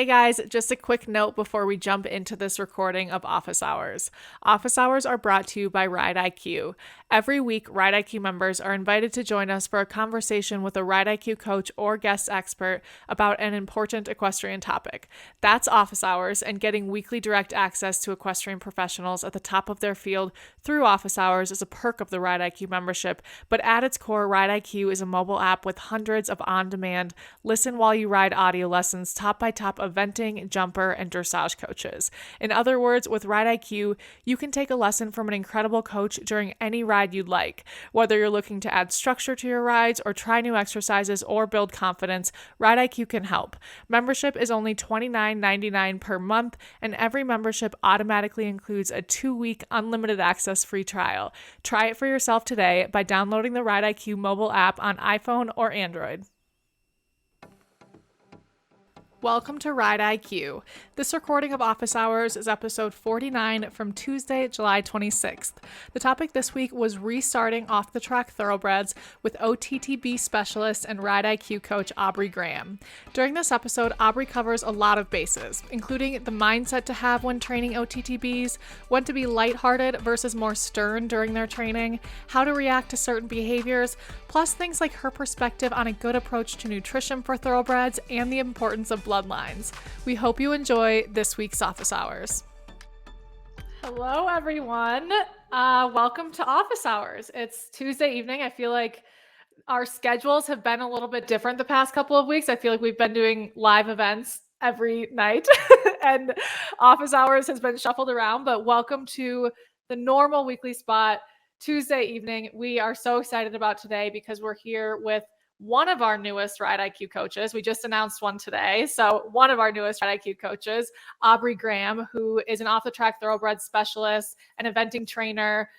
Hey guys, just a quick note before we jump into this recording of Office Hours. Office Hours are brought to you by Ride IQ. Every week, Ride IQ members are invited to join us for a conversation with a Ride IQ coach or guest expert about an important equestrian topic. That's Office Hours, and getting weekly direct access to equestrian professionals at the top of their field through Office Hours is a perk of the Ride IQ membership, but at its core, Ride IQ is a mobile app with hundreds of on-demand, listen while you ride audio lessons, top-by-top eventing, jumper, and dressage coaches. In other words, with Ride IQ, you can take a lesson from an incredible coach during any ride you'd like. Whether you're looking to add structure to your rides or try new exercises or build confidence, Ride IQ can help. Membership is only $29.99 per month, and every membership automatically includes a 2-week unlimited access free trial. Try it for yourself today by downloading the Ride IQ mobile app on iPhone or Android. Welcome to Ride IQ. This recording of Office Hours is episode 49 from Tuesday, July 26th. The topic this week was restarting off-the-track thoroughbreds with OTTB specialist and Ride IQ coach Aubrey Graham. During this episode, Aubrey covers a lot of bases, including the mindset to have when training OTTBs, when to be lighthearted versus more stern during their training, how to react to certain behaviors, plus things like her perspective on a good approach to nutrition for thoroughbreds and the importance of bloodlines. We hope you enjoy this week's Office Hours. Hello, everyone. Welcome to Office Hours. It's Tuesday evening. I feel like our schedules have been a little bit different the past couple of weeks. I feel like we've been doing live events every night and Office Hours has been shuffled around, but welcome to the normal weekly spot, Tuesday evening. We are so excited about today because we're here with one of our newest Ride IQ coaches. We just announced one today. So one of our newest Ride IQ coaches, Aubrey Graham, who is an off-the-track thoroughbred specialist, an eventing trainer.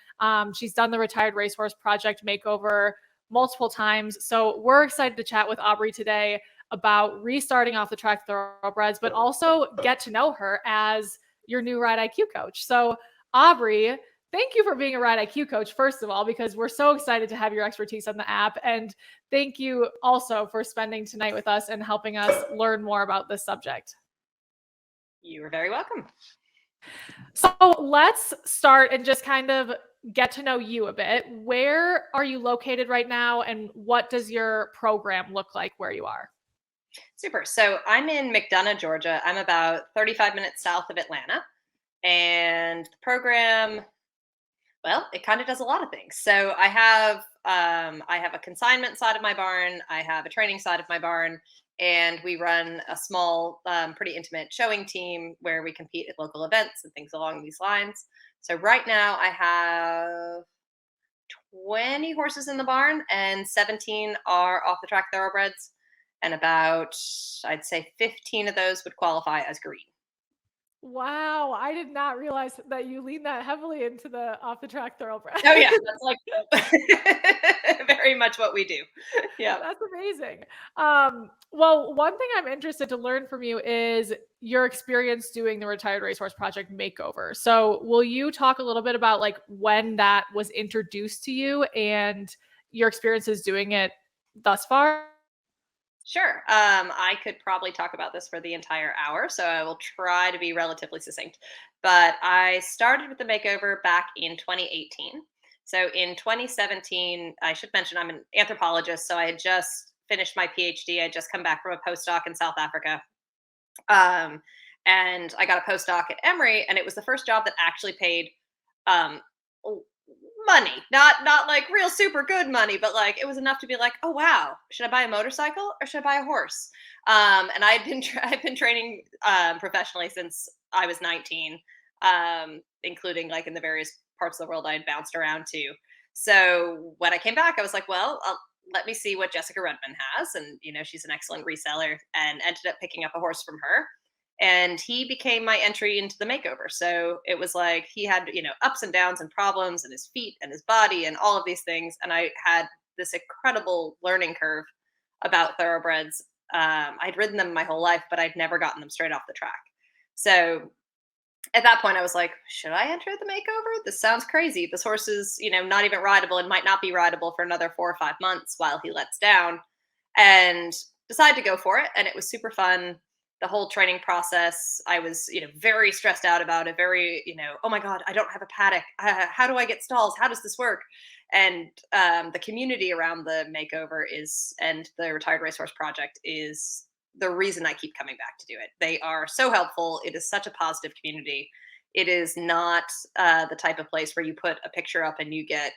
She's done the Retired Racehorse Project makeover multiple times. So we're excited to chat with Aubrey today about restarting off-the-track thoroughbreds, but also get to know her as your new Ride IQ coach. So Aubrey, thank you for being a Ride IQ coach, first of all, because we're so excited to have your expertise on the app. And thank you also for spending tonight with us and helping us learn more about this subject. You are very welcome. So let's start and just kind of get to know you a bit. Where are you located right now, and what does your program look like where you are? Super. So I'm in McDonough, Georgia. I'm about 35 minutes south of Atlanta. And the program, well, it kind of does a lot of things. So I have a consignment side of my barn. I have a training side of my barn. And we run a small, pretty intimate showing team where we compete at local events and things along these lines. So right now I have 20 horses in the barn and 17 are off the track thoroughbreds. And about, I'd say 15 of those would qualify as green. Wow, I did not realize that you lean that heavily into the off-the-track thoroughbred. Oh yeah, that's like very much what we do. Yeah, that's amazing. Well, one thing I'm interested to learn from you is your experience doing the Retired Racehorse Project makeover. So, will you talk a little bit about like when that was introduced to you and your experiences doing it thus far? Sure. I could probably talk about this for the entire hour, so I will try to be relatively succinct. But I started with the makeover back in 2018. So in 2017, I should mention I'm an anthropologist, so I had just finished my PhD. I had just come back from a postdoc in South Africa. And I got a postdoc at Emory, and it was the first job that actually paid money, not like real super good money, but like it was enough to be like, oh wow, should I buy a motorcycle or should I buy a horse? And I've been training professionally since I was 19, including like in the various parts of the world I had bounced around to. So when I came back, I was like, well, let me see what Jessica Rudman has, and she's an excellent reseller, and ended up picking up a horse from her. And he became my entry into the makeover. So it was like he had, ups and downs and problems in his feet and his body and all of these things. And I had this incredible learning curve about thoroughbreds. I'd ridden them my whole life, but I'd never gotten them straight off the track. So at that point, I was like, should I enter the makeover? This sounds crazy. This horse is, not even rideable and might not be rideable for another 4 or 5 months while he lets down. And decided to go for it. And it was super fun. the whole training process, I was, very stressed out about it. Very, oh my God, I don't have a paddock. How do I get stalls? How does this work? And the community around the makeover and the Retired Racehorse Project is the reason I keep coming back to do it. They are so helpful. It is such a positive community. It is not the type of place where you put a picture up and you get,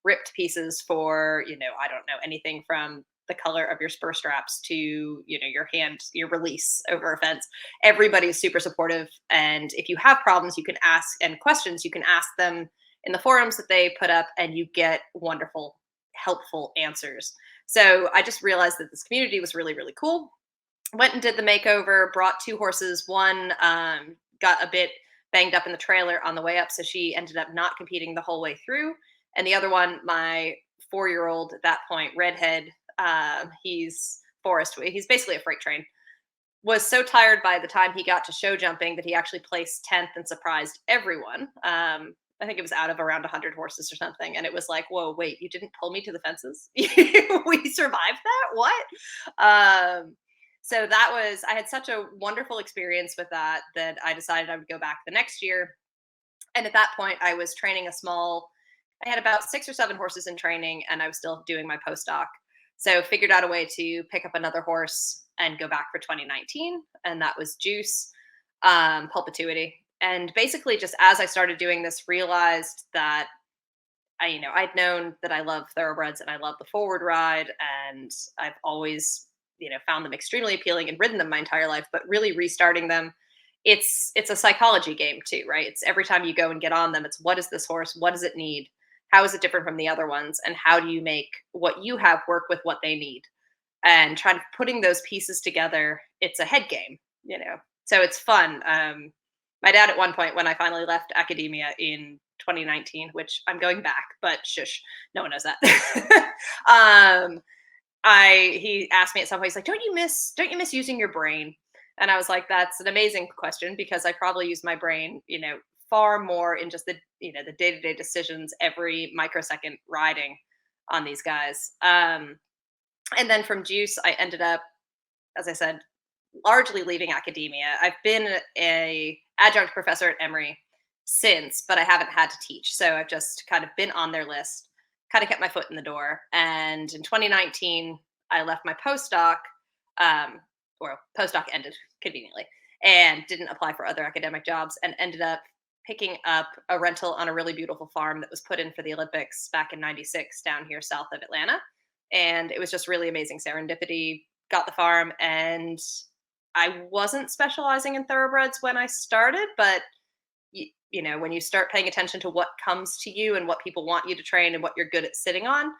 ripped pieces for, I don't know, anything from the color of your spur straps to, your release over a fence. Everybody's super supportive. And if you have problems, you can ask, and questions, you can ask them in the forums that they put up, and you get wonderful, helpful answers. So I just realized that this community was really, really cool. Went and did the makeover, brought 2 horses. One got a bit banged up in the trailer on the way up, so she ended up not competing the whole way through. And the other one, my 4-year-old at that point, redhead, he's Forrest. He's basically a freight train. Was so tired by the time he got to show jumping that he actually placed 10th and surprised everyone. I think it was out of around 100 horses or something. And it was like, whoa, wait, you didn't pull me to the fences? We survived that? What? So I had such a wonderful experience with that I decided I would go back the next year. And at that point, I was training I had about 6 or 7 horses in training, and I was still doing my postdoc. So figured out a way to pick up another horse and go back for 2019. And that was Juice, Pulpituity. And basically, just as I started doing this, realized that I'd known that I love thoroughbreds and I love the forward ride, and I've always, found them extremely appealing and ridden them my entire life. But really restarting them, it's a psychology game too, right? It's every time you go and get on them, it's what is this horse? What does it need? How is it different from the other ones? And how do you make what you have work with what they need? And trying to putting those pieces together, it's a head game, So it's fun. My dad at one point, when I finally left academia in 2019, which I'm going back, but shush, no one knows that. He asked me at some point, he's like, don't you miss using your brain? And I was like, that's an amazing question, because I probably use my brain, far more in just the day-to-day decisions, every microsecond riding on these guys. And then from Juice, I ended up, as I said, largely leaving academia. I've been a adjunct professor at Emory since, but I haven't had to teach. So I've just kind of been on their list, kind of kept my foot in the door. And in 2019, I left my postdoc, or postdoc ended conveniently, and didn't apply for other academic jobs, and ended up picking up a rental on a really beautiful farm that was put in for the Olympics back in '96 down here south of Atlanta. And it was just really amazing serendipity. Got the farm, and I wasn't specializing in thoroughbreds when I started, but when you start paying attention to what comes to you and what people want you to train and what you're good at sitting on,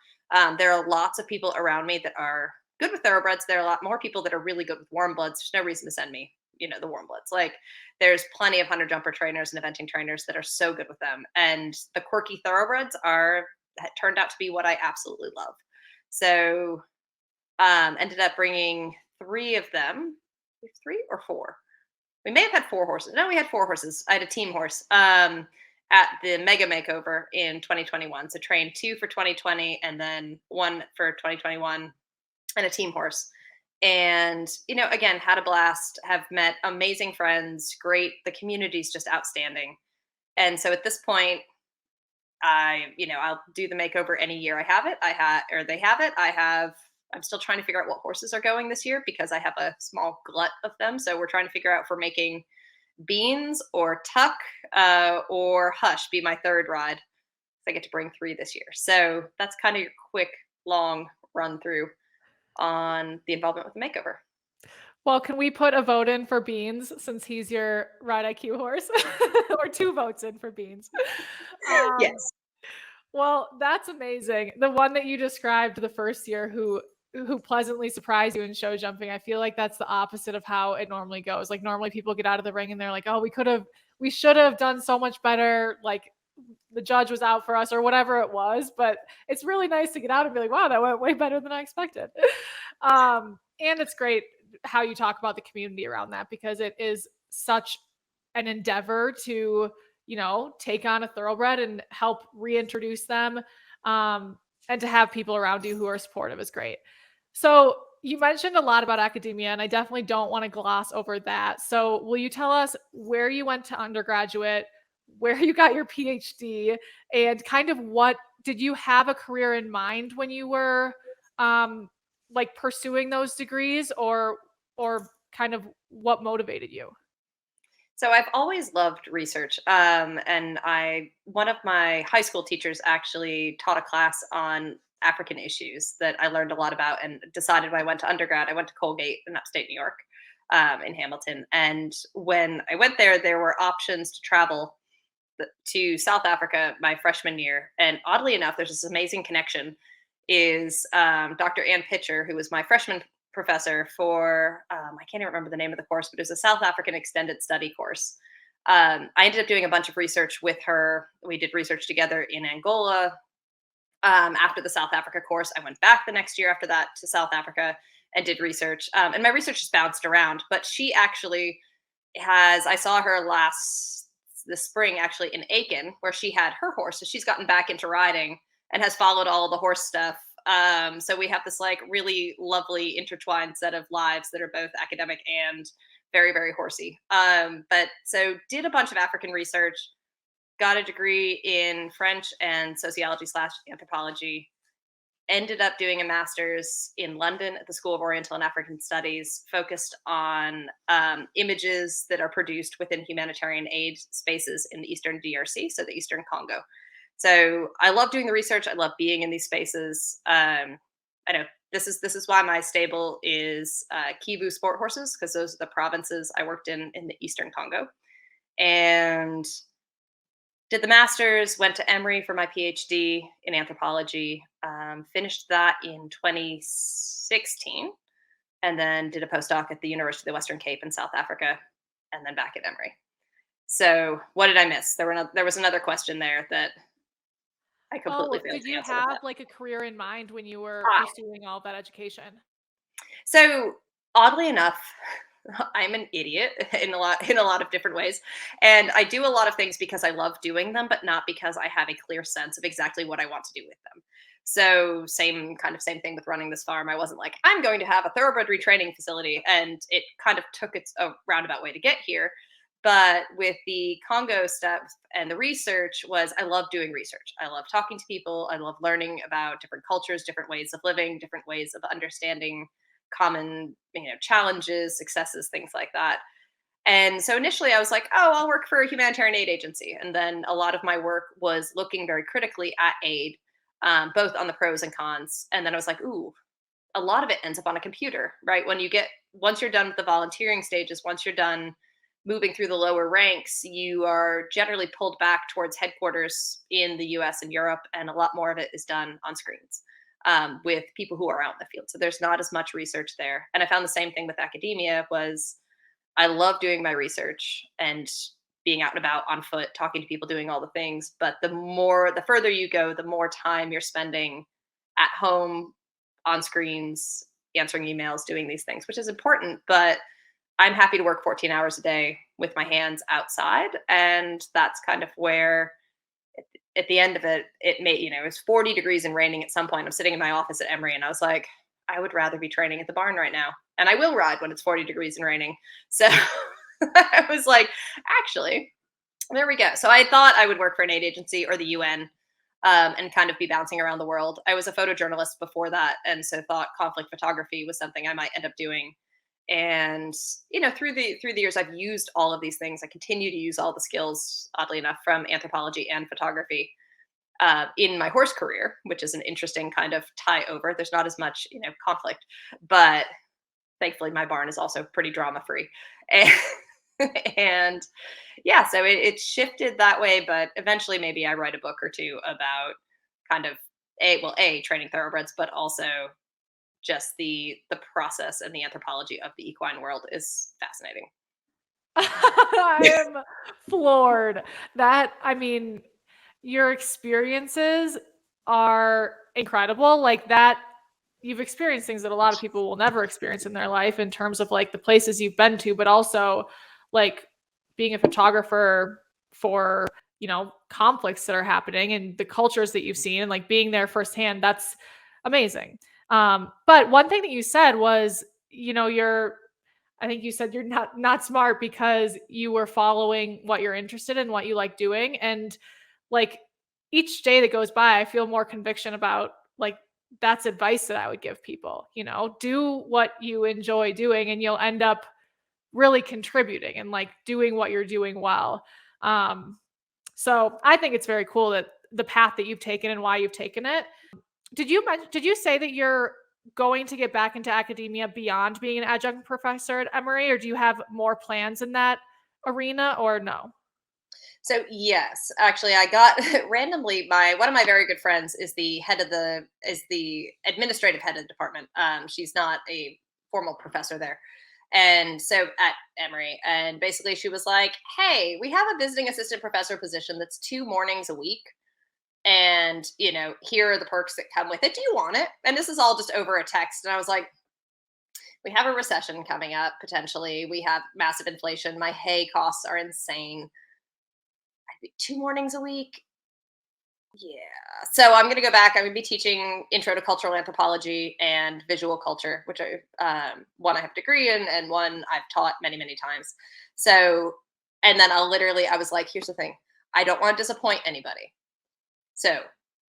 there are lots of people around me that are good with thoroughbreds. There are a lot more people that are really good with warm bloods. There's no reason to send me, the warm bloods. Like, there's plenty of hunter jumper trainers and eventing trainers that are so good with them. And the quirky thoroughbreds turned out to be what I absolutely love. So ended up bringing 3 of them. 3 or 4. We may have had 4 horses. No, we had 4 horses. I had a team horse at the mega makeover in 2021. So trained 2 for 2020 and then 1 for 2021, and a team horse. And, again, had a blast, have met amazing friends, great. The community's just outstanding. And so at this point, I'll do the makeover any year I have it. They have it. I'm still trying to figure out what horses are going this year, because I have a small glut of them. So we're trying to figure out if we're making Beans or Tuck or Hush be my 3rd ride. I get to bring 3 this year. So that's kind of your quick, long run through on the involvement with the makeover. Well, can we put a vote in for Beans, since he's your Ride IQ horse? Or 2 votes in for Beans. Yes. Well, that's amazing. The one that you described the first year who pleasantly surprised you in show jumping, I feel like that's the opposite of how it normally goes. Like, normally people get out of the ring and they're like, oh, we should have done so much better. Like, the judge was out for us or whatever it was. But it's really nice to get out and be like, wow, that went way better than I expected. And it's great how you talk about the community around that, because it is such an endeavor to, take on a thoroughbred and help reintroduce them. And to have people around you who are supportive is great. So you mentioned a lot about academia, and I definitely don't want to gloss over that. So will you tell us where you went to undergraduate, where you got your PhD, and kind of what did you have a career in mind when you were like pursuing those degrees, or kind of what motivated you? So I've always loved research, and one of my high school teachers actually taught a class on African issues that I learned a lot about, and decided when I went to undergrad, I went to Colgate in upstate New York, in Hamilton. And when I went there, there were options to travel to South Africa my freshman year. And oddly enough, there's this amazing connection. Is Dr. Ann Pitcher, who was my freshman professor for, I can't even remember the name of the course, but it was a South African extended study course. I ended up doing a bunch of research with her. We did research together in Angola. After the South Africa course, I went back the next year after that to South Africa and did research. And my research just bounced around, but she actually I saw her this spring actually in Aiken, where she had her horse. So she's gotten back into riding and has followed all the horse stuff. So we have this like really lovely intertwined set of lives that are both academic and very, very horsey. But so did a bunch of African research, got a degree in French and sociology / anthropology, ended up doing a master's in London at the School of Oriental and African Studies, focused on images that are produced within humanitarian aid spaces in the Eastern DRC, so the Eastern Congo. So I love doing the research. I love being in these spaces. I know this is why my stable is Kivu Sporthorses, because those are the provinces I worked in the Eastern Congo. And did the master's, went to Emory for my PhD in anthropology, finished that in 2016, and then did a postdoc at the University of the Western Cape in South Africa, and then back at Emory. So what did I miss? There was another question there that I completely failed Did to you answer with have that. like a career in mind when you were Ah, pursuing all that education? so oddly enough, I'm an idiot in a lot of different ways. And I do a lot of things because I love doing them, but not because I have a clear sense of exactly what I want to do with them. So same thing with running this farm. I wasn't like, I'm going to have a thoroughbred retraining facility. And it kind of took its a roundabout way to get here. But with the Congo stuff and the research was I love doing research. I love talking to people. I love learning about different cultures, different ways of living, different ways of understanding common, challenges, successes, things like that. And so initially I was like, oh, I'll work for a humanitarian aid agency. And then a lot of my work was looking very critically at aid, both on the pros and cons. And then I was like, ooh, a lot of it ends up on a computer, right? Once you're done with the volunteering stages, once you're done moving through the lower ranks, you are generally pulled back towards headquarters in the US and Europe. And a lot more of it is done on screens. With people who are out in the field. So there's not as much research there. And I found the same thing with academia was I love doing my research and being out and about on foot, talking to people, doing all the things. But the further you go, the more time you're spending at home, on screens, answering emails, doing these things, which is important. But I'm happy to work 14 hours a day with my hands outside. And that's kind of where at the end of it, it was 40 degrees and raining at some point. I'm sitting in my office at Emory and I was like, I would rather be training at the barn right now. And I will ride when it's 40 degrees and raining. So I was like, actually, there we go. So I thought I would work for an aid agency or the UN, and kind of be bouncing around the world. I was a photojournalist before that. And so thought conflict photography was something I might end up doing. And through the years I've used all of these things. I continue to use all the skills, oddly enough, from anthropology and photography in my horse career, which is an interesting kind of tie over. There's not as much conflict, but thankfully my barn is also pretty drama free. And, and yeah, so it shifted that way. But eventually maybe I write a book or two about kind of training thoroughbreds, but also just the process and the anthropology of the equine world is fascinating. I am floored. I mean, your experiences are incredible. Like that, you've experienced things that a lot of people will never experience in their life in terms of like the places you've been to, but also like being a photographer for, conflicts that are happening and the cultures that you've seen and like being there firsthand. That's amazing. But one thing that you said was, I think you said you're not smart because you were following what you're interested in, what you like doing. And like each day that goes by, I feel more conviction about like that's advice that I would give people, do what you enjoy doing and you'll end up really contributing and like doing what you're doing well. So I think it's very cool that the path that you've taken and why you've taken it. Did you say that you're going to get back into academia beyond being an adjunct professor at Emory, or do you have more plans in that arena, or no? So yes, actually, I got randomly one of my very good friends is the administrative head of the department. She's not a formal professor there, and so at Emory, and basically she was like, "Hey, we have a visiting assistant professor position that's 2 mornings a week, and here are the perks that come with it. Do you want it?" And this is all just over a text, and I was like, "We have a recession coming up potentially. We have massive inflation. My hay costs are insane. 2 mornings a week. Yeah. So I'm going to go back. I'm going to be teaching intro to cultural anthropology and visual culture, which one I have a degree in and one I've taught many, many times. So, and then I was like, here's the thing. I don't want to disappoint anybody. So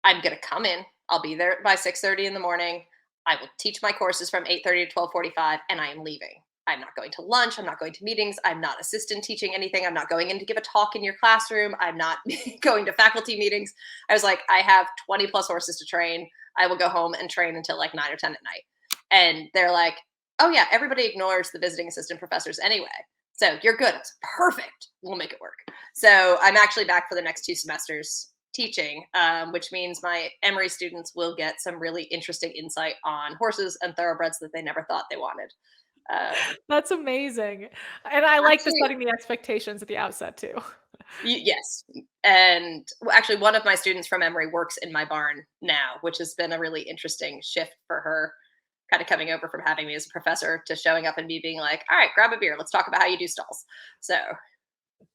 I'm going to come in. I'll be there by 6:30 in the morning. I will teach my courses from 8:30 to 12:45 and I am leaving. I'm not going to lunch. I'm not going to meetings. I'm not assistant teaching anything. I'm not going in to give a talk in your classroom. I'm not going to faculty meetings. I was like, I have 20 plus horses to train. I will go home and train until like 9 or 10 at night. And they're like, oh yeah, everybody ignores the visiting assistant professors anyway. So you're good. It's perfect. We'll make it work. So I'm actually back for the next 2 semesters teaching, which means my Emory students will get some really interesting insight on horses and thoroughbreds that they never thought they wanted. That's amazing. And I like the Actually, setting the expectations at the outset too. yes. And actually, one of my students from Emory works in my barn now, which has been a really interesting shift for her, kind of coming over from having me as a professor to showing up and me being like, all right, grab a beer. Let's talk about how you do stalls. So,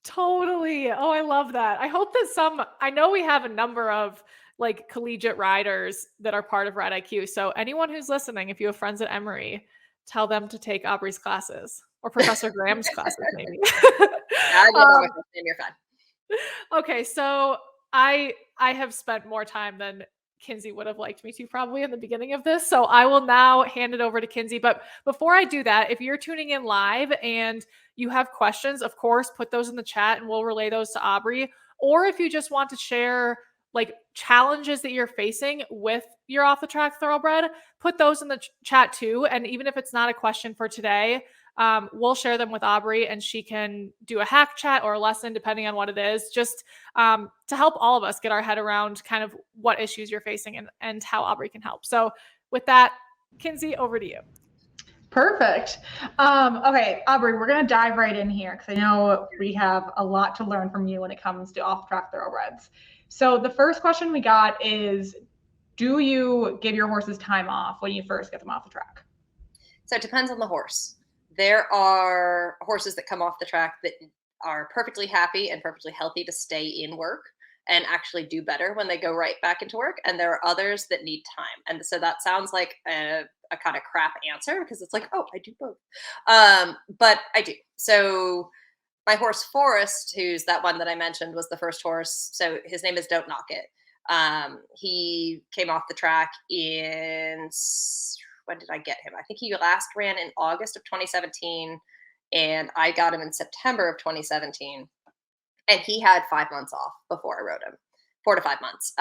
Totally. Oh, I love that. I hope that I know we have a number of like collegiate riders that are part of Ride IQ. So anyone who's listening, if you have friends at Emory, tell them to take Aubrey's classes or Professor Graham's classes, maybe. I get on my um, first name, you're fine. okay, so I have spent more time than Kinsey would have liked me to probably in the beginning of this. So I will now hand it over to Kinsey. But before I do that, if you're tuning in live and you have questions, of course, put those in the chat and we'll relay those to Aubrey. Or if you just want to share like challenges that you're facing with your off the track thoroughbred, put those in the chat too. And even if it's not a question for today, we'll share them with Aubrey and she can do a hack chat or a lesson, depending on what it is, just to help all of us get our head around kind of what issues you're facing and how Aubrey can help. So with that, Kinsey, over to you. Perfect. Okay, Aubrey, we're going to dive right in here because I know we have a lot to learn from you when it comes to off-track thoroughbreds. So the first question we got is, do you give your horses time off when you first get them off the track? So it depends on the horse. There are horses that come off the track that are perfectly happy and perfectly healthy to stay in work and actually do better when they go right back into work. And there are others that need time. And so that sounds like a kind of crap answer because it's like, oh, I do both. But I do. So my horse Forrest, who's that one that I mentioned, was the first horse. So his name is Don't Knock It. He came off the track when did I get him? I think he last ran in August of 2017 and I got him in September of 2017. And he had 5 months off before I rode him, 4 to 5 months.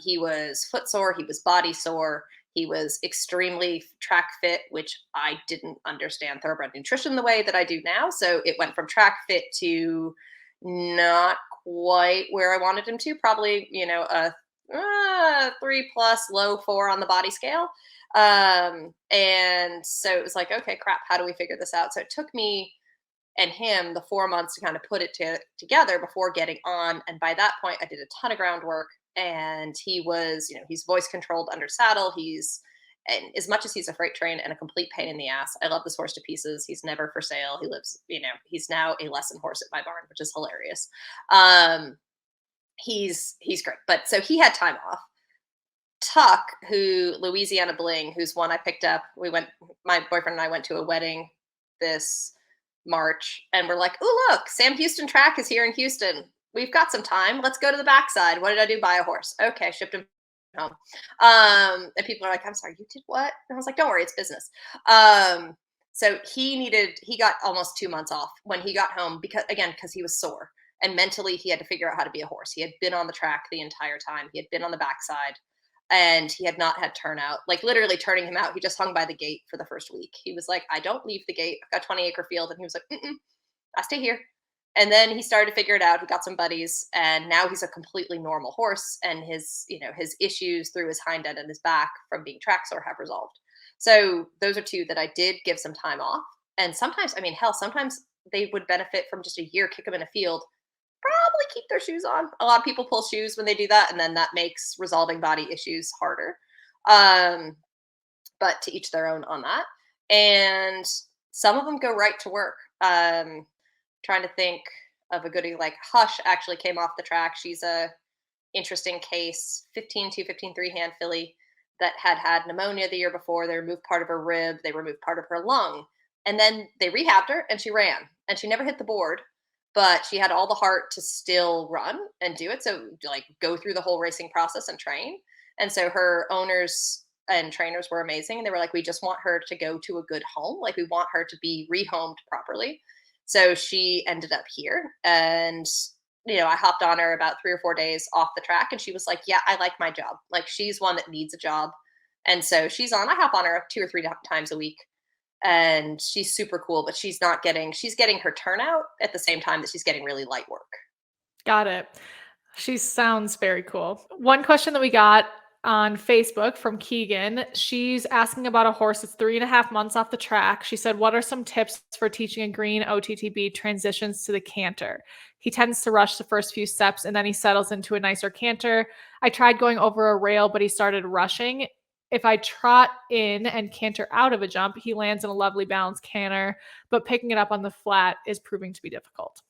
He was footsore, he was body sore, he was extremely track fit, which I didn't understand thoroughbred nutrition the way that I do now. So it went from track fit to not quite where I wanted him to, probably, a 3+, low 4 on the body scale. And so it was like, okay, crap, how do we figure this out? So it took me and him the 4 months to kind of put it together before getting on. And by that point, I did a ton of groundwork and he was, he's voice controlled under saddle. And as much as he's a freight train and a complete pain in the ass, I love this horse to pieces. He's never for sale. He lives, he's now a lesson horse at my barn, which is hilarious. He's great. But so he had time off. Tuck, who Louisiana Bling, who's one I picked up. My boyfriend and I went to a wedding this March, and we're like, oh, look, Sam Houston Track is here in Houston. We've got some time. Let's go to the backside. What did I do? Buy a horse. Okay, shipped him home. And people are like, I'm sorry, you did what? And I was like, don't worry, it's business. So he got almost 2 months off when he got home because he was sore. And mentally, he had to figure out how to be a horse. He had been on the track the entire time. He had been on the backside, and he had not had turnout. Like literally turning him out, he just hung by the gate for the first week. He was like, I don't leave the gate. I've got 20-acre field. And he was like, I stay here. And then he started to figure it out. He got some buddies, and now he's a completely normal horse. And his issues through his hind end and his back from being track sore have resolved. So those are two that I did give some time off. And sometimes they would benefit from just a year, kick them in a field, probably keep their shoes on. A lot of people pull shoes when they do that, and then that makes resolving body issues harder. But to each their own on that. And some of them go right to work. Trying to think of a goodie, like Hush actually came off the track. She's a interesting case, 15-2, 15-3 hand filly that had pneumonia the year before. They removed part of her rib. They removed part of her lung. And then they rehabbed her, and she ran. And she never hit the board, but she had all the heart to still run and do it. So like go through the whole racing process and train. And so her owners and trainers were amazing. And they were like, we just want her to go to a good home. Like we want her to be rehomed properly. So she ended up here, and I hopped on her about 3 or 4 days off the track, and she was like, yeah, I like my job. Like she's one that needs a job. And so I hop on her 2 or 3 times a week, and she's super cool, but she's getting her turnout at the same time that she's getting really light work. Got it. She sounds very cool. One question that we got on Facebook from Keegan, she's asking about a horse that's 3.5 months off the track. She said, what are some tips for teaching a green OTTB transitions to the canter? He tends to rush the first few steps, and then he settles into a nicer canter. I tried going over a rail, but he started rushing. If I trot in and canter out of a jump, he lands in a lovely balanced canter, but picking it up on the flat is proving to be difficult.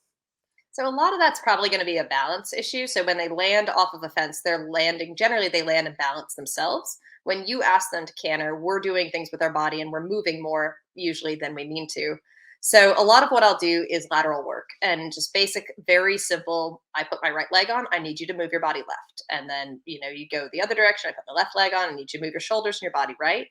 So a lot of that's probably going to be a balance issue. So when they land off of a fence, generally they land and balance themselves. When you ask them to canter, we're doing things with our body and we're moving more usually than we mean to. So a lot of what I'll do is lateral work and just basic, very simple. I put my right leg on, I need you to move your body left. And then, you go the other direction. I put the left leg on, I need you to move your shoulders and your body right.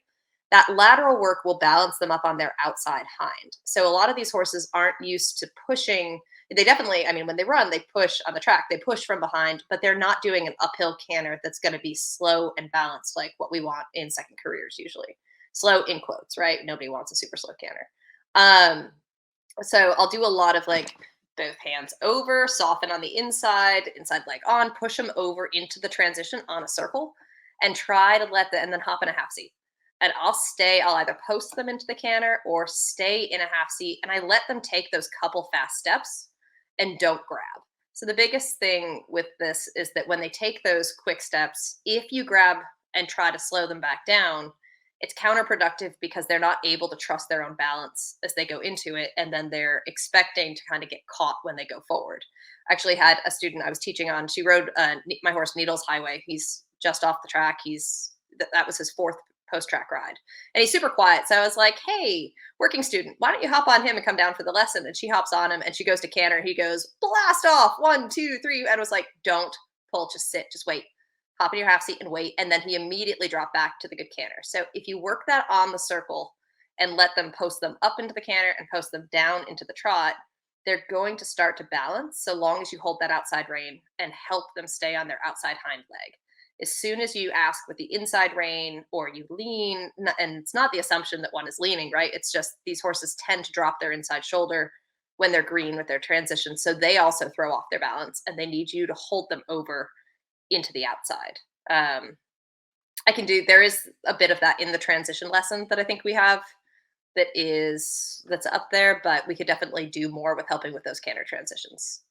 That lateral work will balance them up on their outside hind. So a lot of these horses aren't used to pushing. They definitely, when they run, they push on the track, they push from behind, but they're not doing an uphill canter that's going to be slow and balanced like what we want in second careers usually. Slow in quotes, right? Nobody wants a super slow canter. So I'll do a lot of like both hands over, soften on the inside leg on, push them over into the transition on a circle, and try to and then hop in a half seat. And I'll either post them into the canter or stay in a half seat, and I let them take those couple fast steps and don't grab. So the biggest thing with this is that when they take those quick steps, if you grab and try to slow them back down, it's counterproductive because they're not able to trust their own balance as they go into it. And then they're expecting to kind of get caught when they go forward. I actually had a student I was teaching on, she rode my horse Needles Highway. He's just off the track. That was his 4th post-track ride, and he's super quiet. So I was like, hey, working student, why don't you hop on him and come down for the lesson? And she hops on him, and she goes to canter. He goes, blast off, 1, 2, 3. And I was like, don't pull, just sit, just wait, hop in your half seat and wait. And then he immediately dropped back to the good canter. So if you work that on the circle and let them post them up into the canter and post them down into the trot, they're going to start to balance so long as you hold that outside rein and help them stay on their outside hind leg. As soon as you ask with the inside rein or you lean, and it's not the assumption that one is leaning, right? It's just these horses tend to drop their inside shoulder when they're green with their transition. So they also throw off their balance, and they need you to hold them over into the outside. There is a bit of that in the transition lesson that I think we have that's up there, but we could definitely do more with helping with those canter transitions.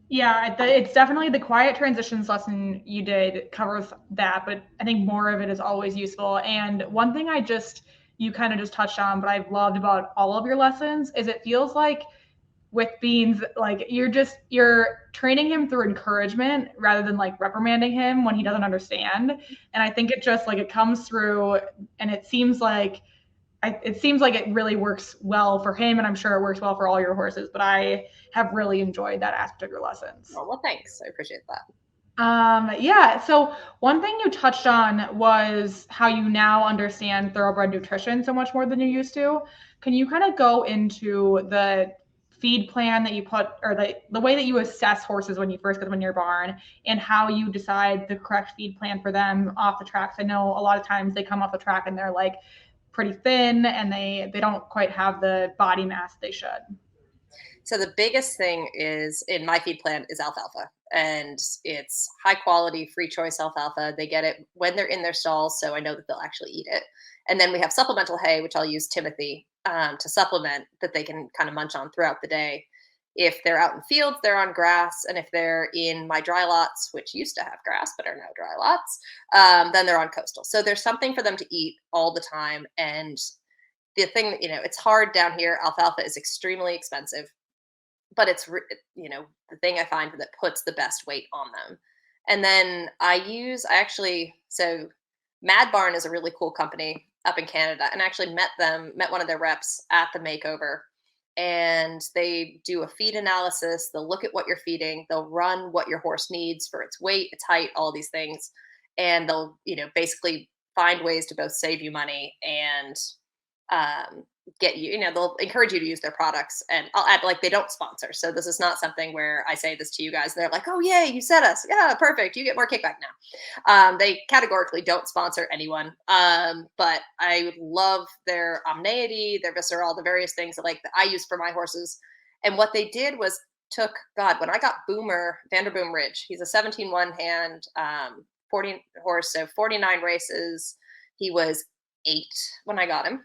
Yeah, it's definitely the quiet transitions lesson you did covers that, but I think more of it is always useful. And one thing you kind of just touched on, but I've loved about all of your lessons is it feels like with Beans, like you're training him through encouragement rather than like reprimanding him when he doesn't understand. And I think it just like it comes through, and it seems like it really works well for him, and I'm sure it works well for all your horses. But I have really enjoyed that aspect of your lessons. Oh, well, thanks. I appreciate that. Yeah. So one thing you touched on was how you now understand thoroughbred nutrition so much more than you used to. Can you kind of go into the feed plan that you put, or the way that you assess horses when you first get them in your barn, and how you decide the correct feed plan for them off the tracks? I know a lot of times they come off the track and they're like pretty thin, and they don't quite have the body mass they should. So the biggest thing is in my feed plan is alfalfa, and it's high quality, free choice alfalfa. They get it when they're in their stalls, so I know that they'll actually eat it. And then we have supplemental hay, which I'll use Timothy to supplement, that they can kind of munch on throughout the day. If they're out in fields, they're on grass, and if they're in my dry lots, which used to have grass but are now dry lots, then they're on coastal. So there's something for them to eat all the time. And the thing, it's hard down here. Alfalfa is extremely expensive, but it's the thing I find that puts the best weight on them. And then so Mad Barn is a really cool company up in Canada, and I actually met one of their reps at the makeover, and they do a feed analysis. They'll look at what you're feeding, they'll run what your horse needs for its weight, its height, all these things, and they'll basically find ways to both save you money and get you, they'll encourage you to use their products. And I'll add, like, they don't sponsor. So this is not something where I say this to you guys and they're like, oh, yay, you said us. Yeah, perfect. You get more kickback now. They categorically don't sponsor anyone. But I love their Omneity, their Visceral, the various things that I use for my horses. And what they did was when I got Boomer, Vanderboom Ridge, he's a 17 one-hand, 40 horse, so 49 races. He was 8 when I got him.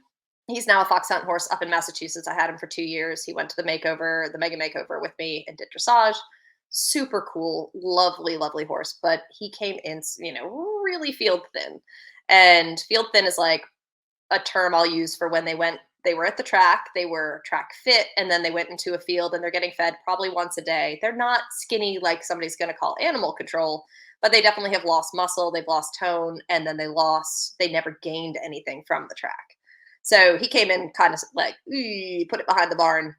He's now a fox hunt horse up in Massachusetts. I had him for 2 years. He went to the mega makeover with me and did dressage. Super cool, lovely, lovely horse. But he came in, really field thin. And field thin is like a term I'll use for when they were at the track, they were track fit, and then they went into a field and they're getting fed probably once a day. They're not skinny like somebody's going to call animal control, but they definitely have lost muscle, they've lost tone, and then they never gained anything from the track. So he came in kind of like, put it behind the barn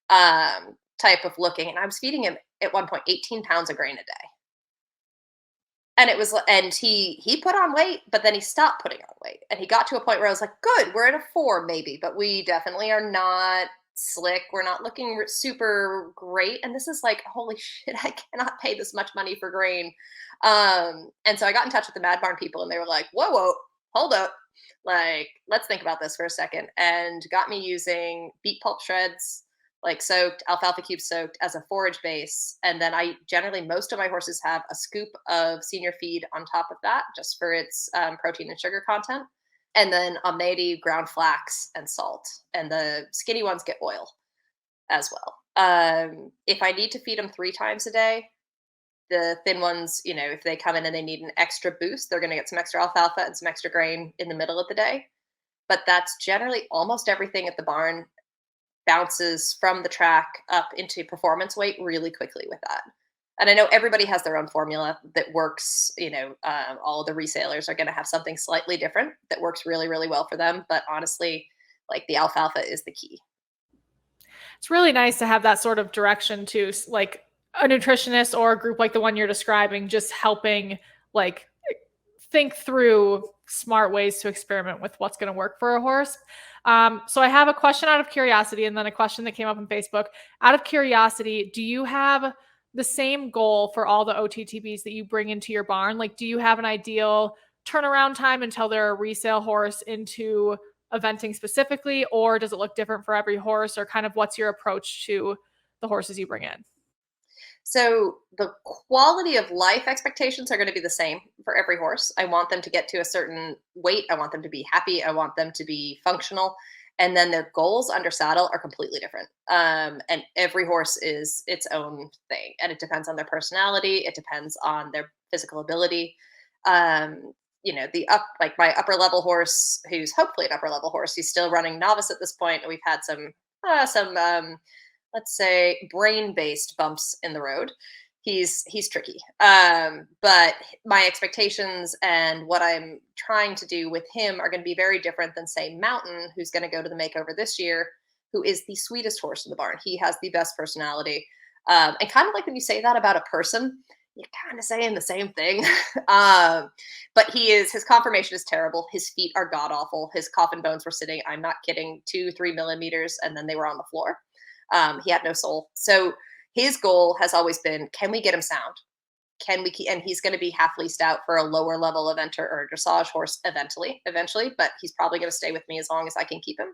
type of looking. And I was feeding him at one point 18 pounds of grain a day. And he put on weight, but then he stopped putting on weight. And he got to a point where I was like, good, we're at a 4 maybe, but we definitely are not slick. We're not looking super great. And this is like, holy shit, I cannot pay this much money for grain. And so I got in touch with the Mad Barn people, and they were like, whoa, hold up. Like, let's think about this for a second, and got me using beet pulp shreds, like soaked, alfalfa cubes soaked, as a forage base. And then most of my horses have a scoop of senior feed on top of that, just for its protein and sugar content. And then Omneity, ground flax, and salt. And the skinny ones get oil as well. If I need to feed them 3 times a day, the thin ones, if they come in and they need an extra boost, they're going to get some extra alfalfa and some extra grain in the middle of the day. But that's generally almost everything at the barn bounces from the track up into performance weight really quickly with that. And I know everybody has their own formula that works. All of the resellers are going to have something slightly different that works really, really well for them. But honestly, like, the alfalfa is the key. It's really nice to have that sort of direction too, like a nutritionist or a group like the one you're describing, just helping like think through smart ways to experiment with what's going to work for a horse. So I have a question out of curiosity, and then a question that came up on Facebook. Out of curiosity, do you have the same goal for all the OTTBs that you bring into your barn? Like, do you have an ideal turnaround time until they're a resale horse into eventing specifically, or does it look different for every horse, or kind of what's your approach to the horses you bring in? So the quality of life expectations are going to be the same for every horse. I want them to get to a certain weight. I want them to be happy. I want them to be functional. And then their goals under saddle are completely different. And every horse is its own thing. And it depends on their personality. It depends on their physical ability. My upper level horse, who's hopefully an upper level horse, he's still running novice at this point. And we've had some let's say, brain-based bumps in the road. He's tricky. But my expectations and what I'm trying to do with him are going to be very different than, say, Mountain, who's going to go to the makeover this year, who is the sweetest horse in the barn. He has the best personality. And kind of like when you say that about a person, you're kind of saying the same thing. But his conformation is terrible. His feet are god awful. His coffin bones were sitting, I'm not kidding, 2-3 millimeters, and then they were on the floor. He had no soul. So his goal has always been, can we get him sound? Can we keep, and he's going to be half leased out for a lower level eventer or a dressage horse eventually, but he's probably going to stay with me as long as I can keep him.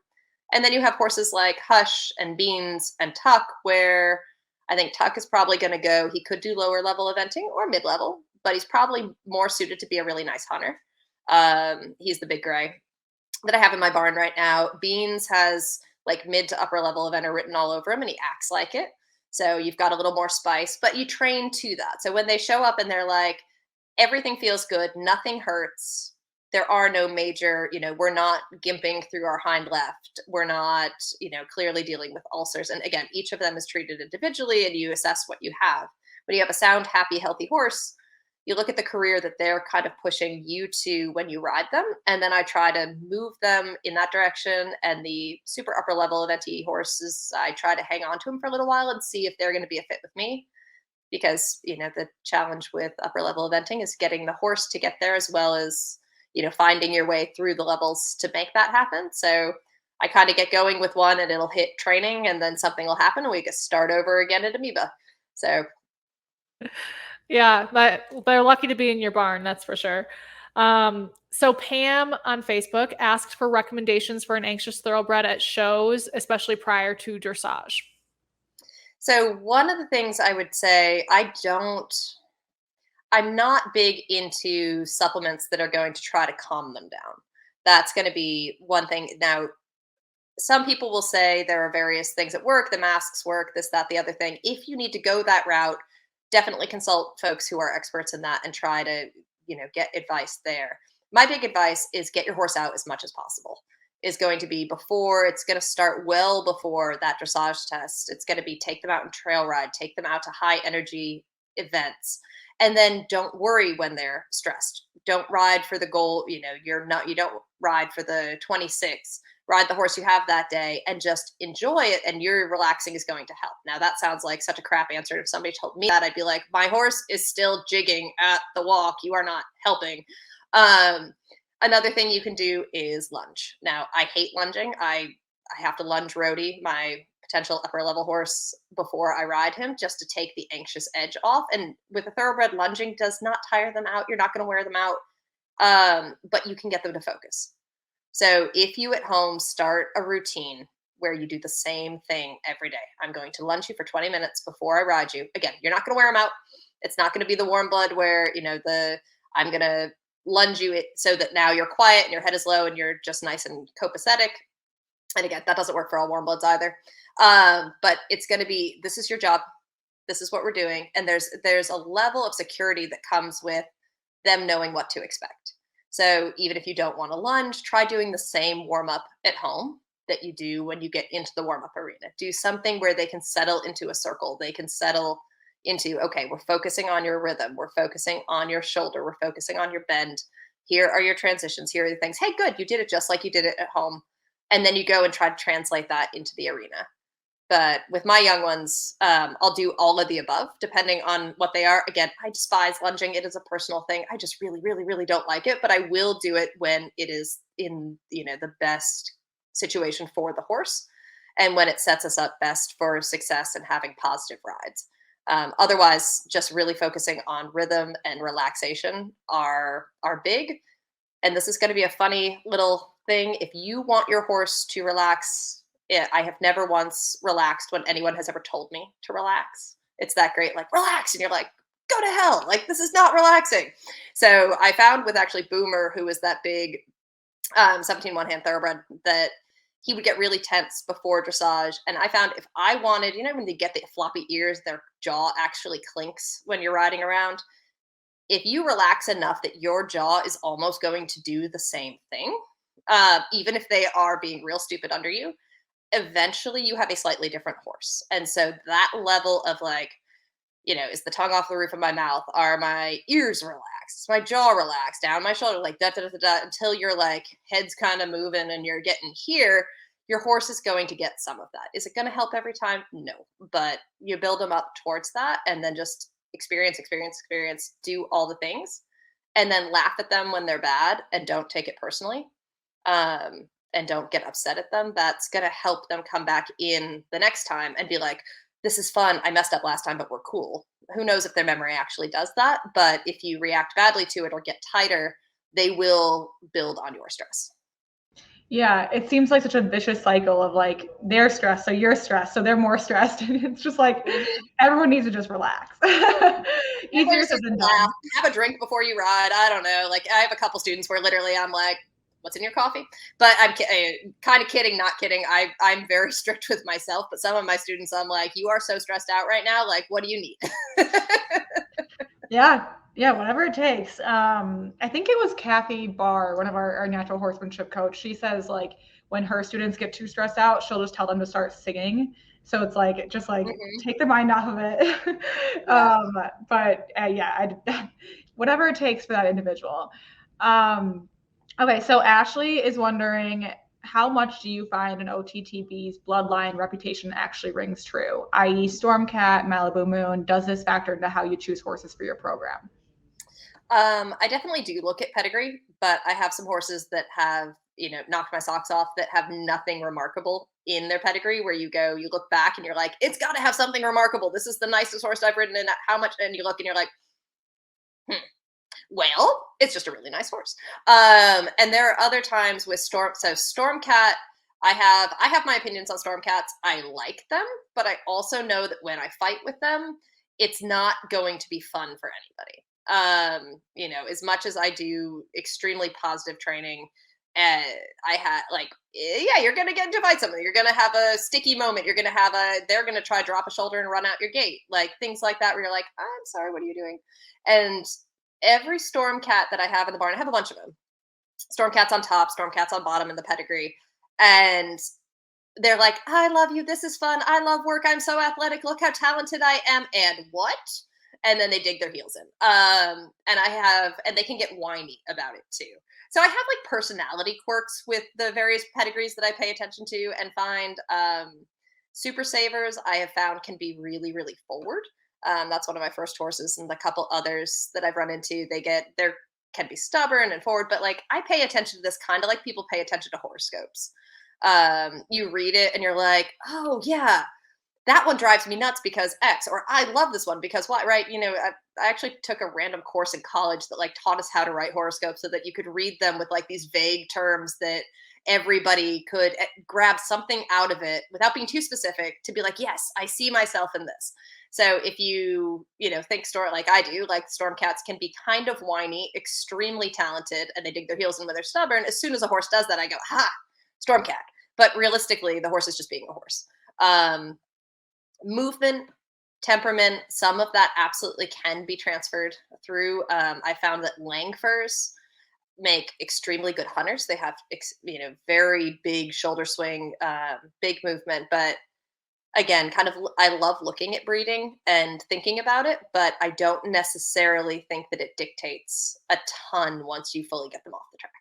And then you have horses like Hush and Beans and Tuck, where I think Tuck is probably going to go, he could do lower level eventing or mid-level, but he's probably more suited to be a really nice hunter. He's the big gray that I have in my barn right now. Beans has like mid to upper level eventer written all over him, and he acts like it. So you've got a little more spice, but you train to that. So when they show up and they're like, everything feels good, nothing hurts, there are no major, we're not gimping through our hind left. We're not, clearly dealing with ulcers. And again, each of them is treated individually and you assess what you have. When you have a sound, happy, healthy horse, you look at the career that they're kind of pushing you to when you ride them. And then I try to move them in that direction. And the super upper level eventee horses, I try to hang on to them for a little while and see if they're going to be a fit with me. Because, the challenge with upper level eventing is getting the horse to get there, as well as, finding your way through the levels to make that happen. So I kind of get going with one and it'll hit training and then something will happen and we can start over again at Amoeba. So yeah, they're lucky to be in your barn, that's for sure. So Pam on Facebook asked for recommendations for an anxious thoroughbred at shows, especially prior to dressage. So one of the things I would say, I'm not big into supplements that are going to try to calm them down. That's going to be one thing. Now, some people will say there are various things that work, the masks work, this, that, the other thing. If you need to go that route, definitely consult folks who are experts in that and try to, get advice there. My big advice is get your horse out as much as possible. Is going to be before, it's going to start well before that dressage test. It's going to be take them out and trail ride, take them out to high energy events. And then don't worry when they're stressed. Don't ride for the goal. You don't ride for the 26. Ride the horse you have that day and just enjoy it. And your relaxing is going to help. Now that sounds like such a crap answer. If somebody told me that, I'd be like, my horse is still jigging at the walk. You are not helping. Another thing you can do is lunge. Now I hate lunging. I have to lunge Rhodey, my potential upper level horse, before I ride him, just to take the anxious edge off. And with a thoroughbred, lunging does not tire them out. You're not going to wear them out, but you can get them to focus. So if you at home start a routine where you do the same thing every day, I'm going to lunge you for 20 minutes before I ride you. Again, you're not going to wear them out. It's not going to be the warm blood where, I'm going to lunge you so that now you're quiet and your head is low and you're just nice and copacetic. And again, that doesn't work for all warm bloods either. But it's going to be, this is your job. This is what we're doing. And there's a level of security that comes with them knowing what to expect. So even if you don't want to lunge, try doing the same warm up at home that you do when you get into the warm up arena. Do something where they can settle into a circle. They can settle into, okay, we're focusing on your rhythm. We're focusing on your shoulder. We're focusing on your bend. Here are your transitions. Here are the things. Hey, good. You did it just like you did it at home. And then you go and try to translate that into the arena. But with my young ones, I'll do all of the above, depending on what they are. Again, I despise lunging. It is a personal thing. I just really, really, really don't like it. But I will do it when it is in, the best situation for the horse and when it sets us up best for success and having positive rides. Otherwise, just really focusing on rhythm and relaxation are big. And this is going to be a funny little thing. If you want your horse to relax, I have never once relaxed when anyone has ever told me to relax. It's that great, like, relax. And you're like, go to hell. Like, this is not relaxing. So I found with actually Boomer, who was that big 17 one-hand thoroughbred, that he would get really tense before dressage. And I found if I wanted, when they get the floppy ears, their jaw actually clinks when you're riding around. If you relax enough that your jaw is almost going to do the same thing, even if they are being real stupid under you, eventually you have a slightly different horse. And so that level of like, is the tongue off the roof of my mouth? Are my ears relaxed? Is my jaw relaxed? Down my shoulder, like da da da da, until your like head's kind of moving and you're getting here. Your horse is going to get some of that. Is it going to help every time? No, but you build them up towards that, and then just experience, do all the things, and then laugh at them when they're bad, and don't take it personally, and don't get upset at them. That's going to help them come back in the next time and be like, this is fun. I messed up last time, but we're cool. Who knows if their memory actually does that? But if you react badly to it or get tighter, they will build on your stress. Yeah, it seems like such a vicious cycle of like they're stressed, so you're stressed, so they're more stressed, and it's just like everyone needs to just relax. Easier said than done. Have a drink before you ride. I don't know. Like I have a couple students where literally I'm like, "What's in your coffee?" But I'm kind of kidding, not kidding. I'm very strict with myself, but some of my students, I'm like, "You are so stressed out right now. Like, what do you need?" Yeah, whatever it takes. I think it was Kathy Barr, one of our natural horsemanship coach. She says like when her students get too stressed out, she'll just tell them to start singing. So it's like just like take their mind off of it. Whatever it takes for that individual. Okay, so Ashley is wondering, how much do you find an OTTB's bloodline reputation actually rings true? I.e., Stormcat, Malibu Moon, does this factor into how you choose horses for your program? I definitely do look at pedigree, but I have some horses that have, knocked my socks off that have nothing remarkable in their pedigree, where you look back and you're like, it's got to have something remarkable. This is the nicest horse I've ridden, and how much, and you look and you're like, well, it's just a really nice horse. And there are other times with Stormcat, I have my opinions on Stormcats. I like them, but I also know that when I fight with them, it's not going to be fun for anybody. As much as I do extremely positive training, I had you're going to get into a fight something. You're going to have a sticky moment. You're going to have they're going to try to drop a shoulder and run out your gate. Like things like that where you're like, I'm sorry, what are you doing? And every Stormcat that I have in the barn, I have a bunch of them. Stormcats on top, Stormcats on bottom in the pedigree. And they're like, I love you. This is fun. I love work. I'm so athletic. Look how talented I am. And what? And then they dig their heels in. And they can get whiny about it too. So I have like personality quirks with the various pedigrees that I pay attention to and find. Super Savers I have found can be really, really forward. That's one of my first horses, and the couple others that I've run into, they can be stubborn and forward, but like I pay attention to this kind of like people pay attention to horoscopes. You read it and you're like, oh yeah, that one drives me nuts because X, or I love this one because what, right? I actually took a random course in college that like taught us how to write horoscopes so that you could read them with like these vague terms that everybody could grab something out of it without being too specific to be like, yes, I see myself in this. So if you think like I do, like Stormcats can be kind of whiny, extremely talented, and they dig their heels in when they're stubborn. As soon as a horse does that, I go, ha, Stormcat. But realistically, the horse is just being a horse. Movement, temperament, some of that absolutely can be transferred through. I found that Langfurs make extremely good hunters. They have, very big shoulder swing, big movement, but again, I love looking at breeding and thinking about it, but I don't necessarily think that it dictates a ton once you fully get them off the track.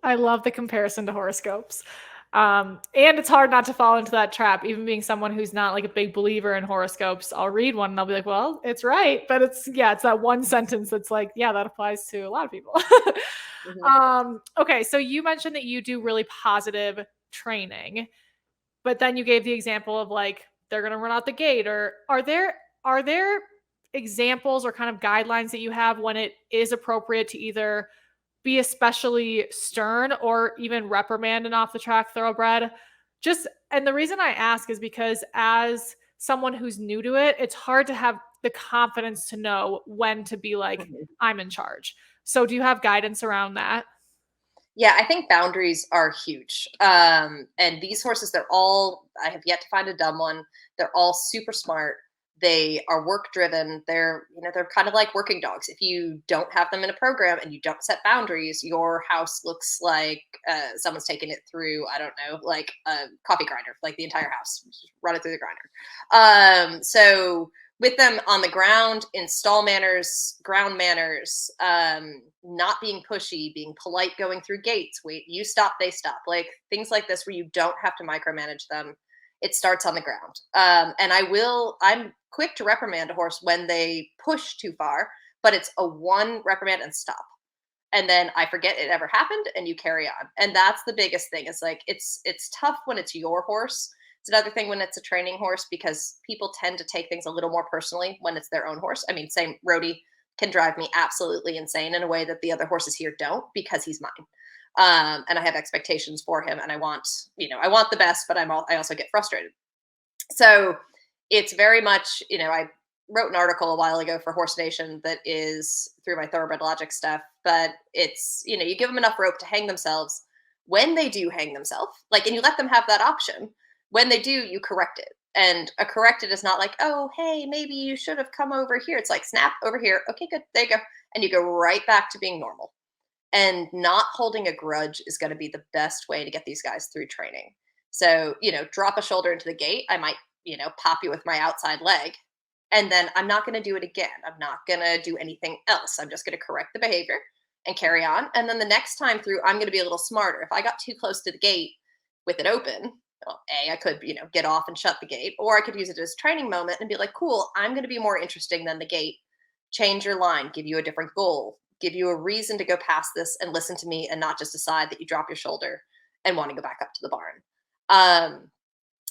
I love the comparison to horoscopes. And it's hard not to fall into that trap. Even being someone who's not like a big believer in horoscopes, I'll read one and I'll be like, well, it's right. But it's that one sentence that's like, yeah, that applies to a lot of people. Okay. So you mentioned that you do really positive training, but then you gave the example of like, they're going to run out the gate, or are there examples or kind of guidelines that you have when it is appropriate to either be especially stern or even reprimand an off the track thoroughbred? And the reason I ask is because as someone who's new to it, it's hard to have the confidence to know when to be like, I'm in charge. So do you have guidance around that? Yeah, I think boundaries are huge. And these horses, I have yet to find a dumb one. They're all super smart, They are work driven. They're kind of like working dogs. If you don't have them in a program and you don't set boundaries, your house looks like someone's taken it through, I don't know, like a coffee grinder, like the entire house, just run it through the grinder. So with them on the ground, in stall manners, ground manners, not being pushy, being polite, going through gates. Wait, you stop, they stop. Like things like this where you don't have to micromanage them. It starts on the ground. And I'm quick to reprimand a horse when they push too far, but it's a one reprimand and stop. And then I forget it ever happened and you carry on. And that's the biggest thing. It's like, it's tough when it's your horse. It's another thing when it's a training horse because people tend to take things a little more personally when it's their own horse. I mean, same Rhodey can drive me absolutely insane in a way that the other horses here don't because he's mine. And I have expectations for him and I want the best, but I also get frustrated. So it's very much, I wrote an article a while ago for Horse Nation that is through my Thoroughbred Logic stuff, but it's, you give them enough rope to hang themselves. When they do hang themselves, and you let them have that option, when they do, you correct it. And a corrected is not like, oh, hey, maybe you should have come over here. It's like, snap over here. Okay, good. There you go. And you go right back to being normal. And not holding a grudge is going to be the best way to get these guys through training. So, drop a shoulder into the gate. I might, pop you with my outside leg. And then I'm not going to do it again. I'm not going to do anything else. I'm just going to correct the behavior and carry on. And then the next time through, I'm going to be a little smarter. If I got too close to the gate with it open, well, I could, get off and shut the gate, or I could use it as a training moment and be like, cool, I'm going to be more interesting than the gate. Change your line, give you a different goal, give you a reason to go past this and listen to me and not just decide that you drop your shoulder and want to go back up to the barn.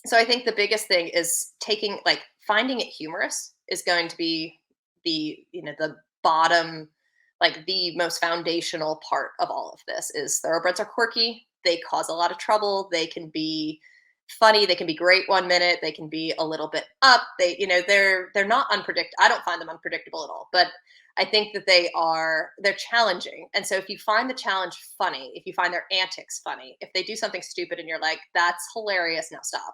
So I think the biggest thing is finding it humorous is going to be the bottom, the most foundational part of all of this. Is thoroughbreds are quirky. They cause a lot of trouble. They can be funny. They can be great one minute. They can be a little bit up. They're not unpredictable. I don't find them unpredictable at all, but I think that they're challenging. And so if you find the challenge funny, if you find their antics funny, if they do something stupid and you're like, that's hilarious, now stop,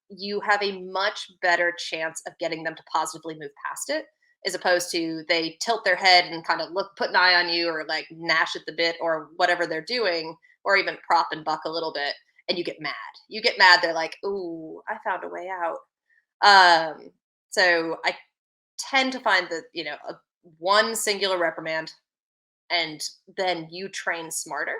you have a much better chance of getting them to positively move past it, as opposed to they tilt their head and kind of put an eye on you, or like gnash at the bit or whatever they're doing, or even prop and buck a little bit. And you get mad. They're like, ooh, I found a way out. So I tend to find that, one singular reprimand and then you train smarter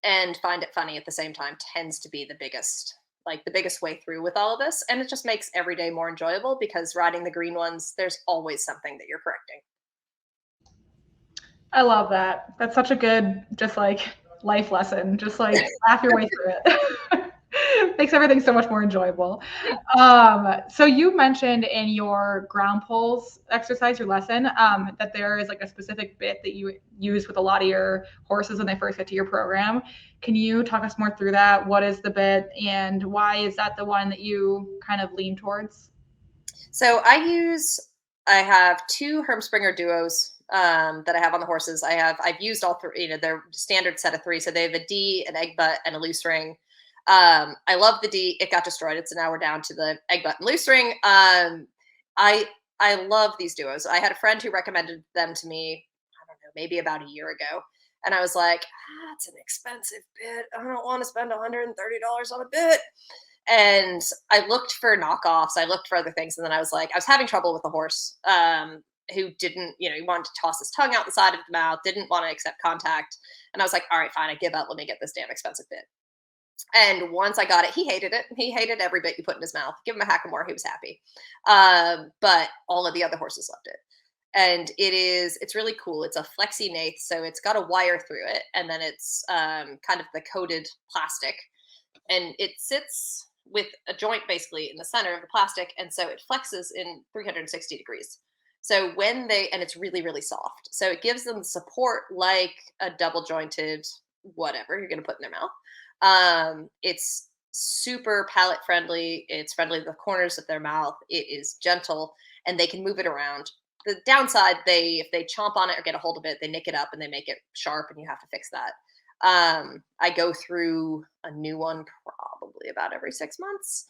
and find it funny at the same time tends to be the biggest way through with all of this. And it just makes every day more enjoyable because riding the green ones, there's always something that you're correcting. I love that. That's such a good, life lesson. Just laugh your way through it. Makes everything so much more enjoyable. So you mentioned in your ground poles exercise, your lesson, that there is a specific bit that you use with a lot of your horses when they first get to your program. Can you talk us more through that? What is the bit and why is that the one that you kind of lean towards? So I have two Hermspringer duos that I have on the horses. I've used all three, they're standard set of three. So they have a D, an egg butt, and a loose ring. I love the D. It got destroyed. So now we're down to the egg butt and loose ring. I love these duos. I had a friend who recommended them to me, I don't know, maybe about a year ago. And I was like, it's an expensive bit. I don't want to spend $130 on a bit. And I looked for knockoffs. I looked for other things. And then I was having trouble with the horse who didn't, he wanted to toss his tongue out the side of the mouth, didn't want to accept contact. And I was like, all right, fine, I give up. Let me get this damn expensive bit. And once I got it, he hated it. He hated every bit you put in his mouth. Give him a Hackamore, he was happy. But all of the other horses loved it. And it's really cool. It's a flexi nath, so it's got a wire through it. And then it's kind of the coated plastic. And it sits with a joint basically in the center of the plastic. And so it flexes in 360 degrees. So and it's really, really soft. So it gives them support like a double jointed whatever you're going to put in their mouth. It's super palate friendly. It's friendly to the corners of their mouth. It is gentle and they can move it around. The downside, if they chomp on it or get a hold of it, they nick it up and they make it sharp and you have to fix that. I go through a new one probably about every 6 months.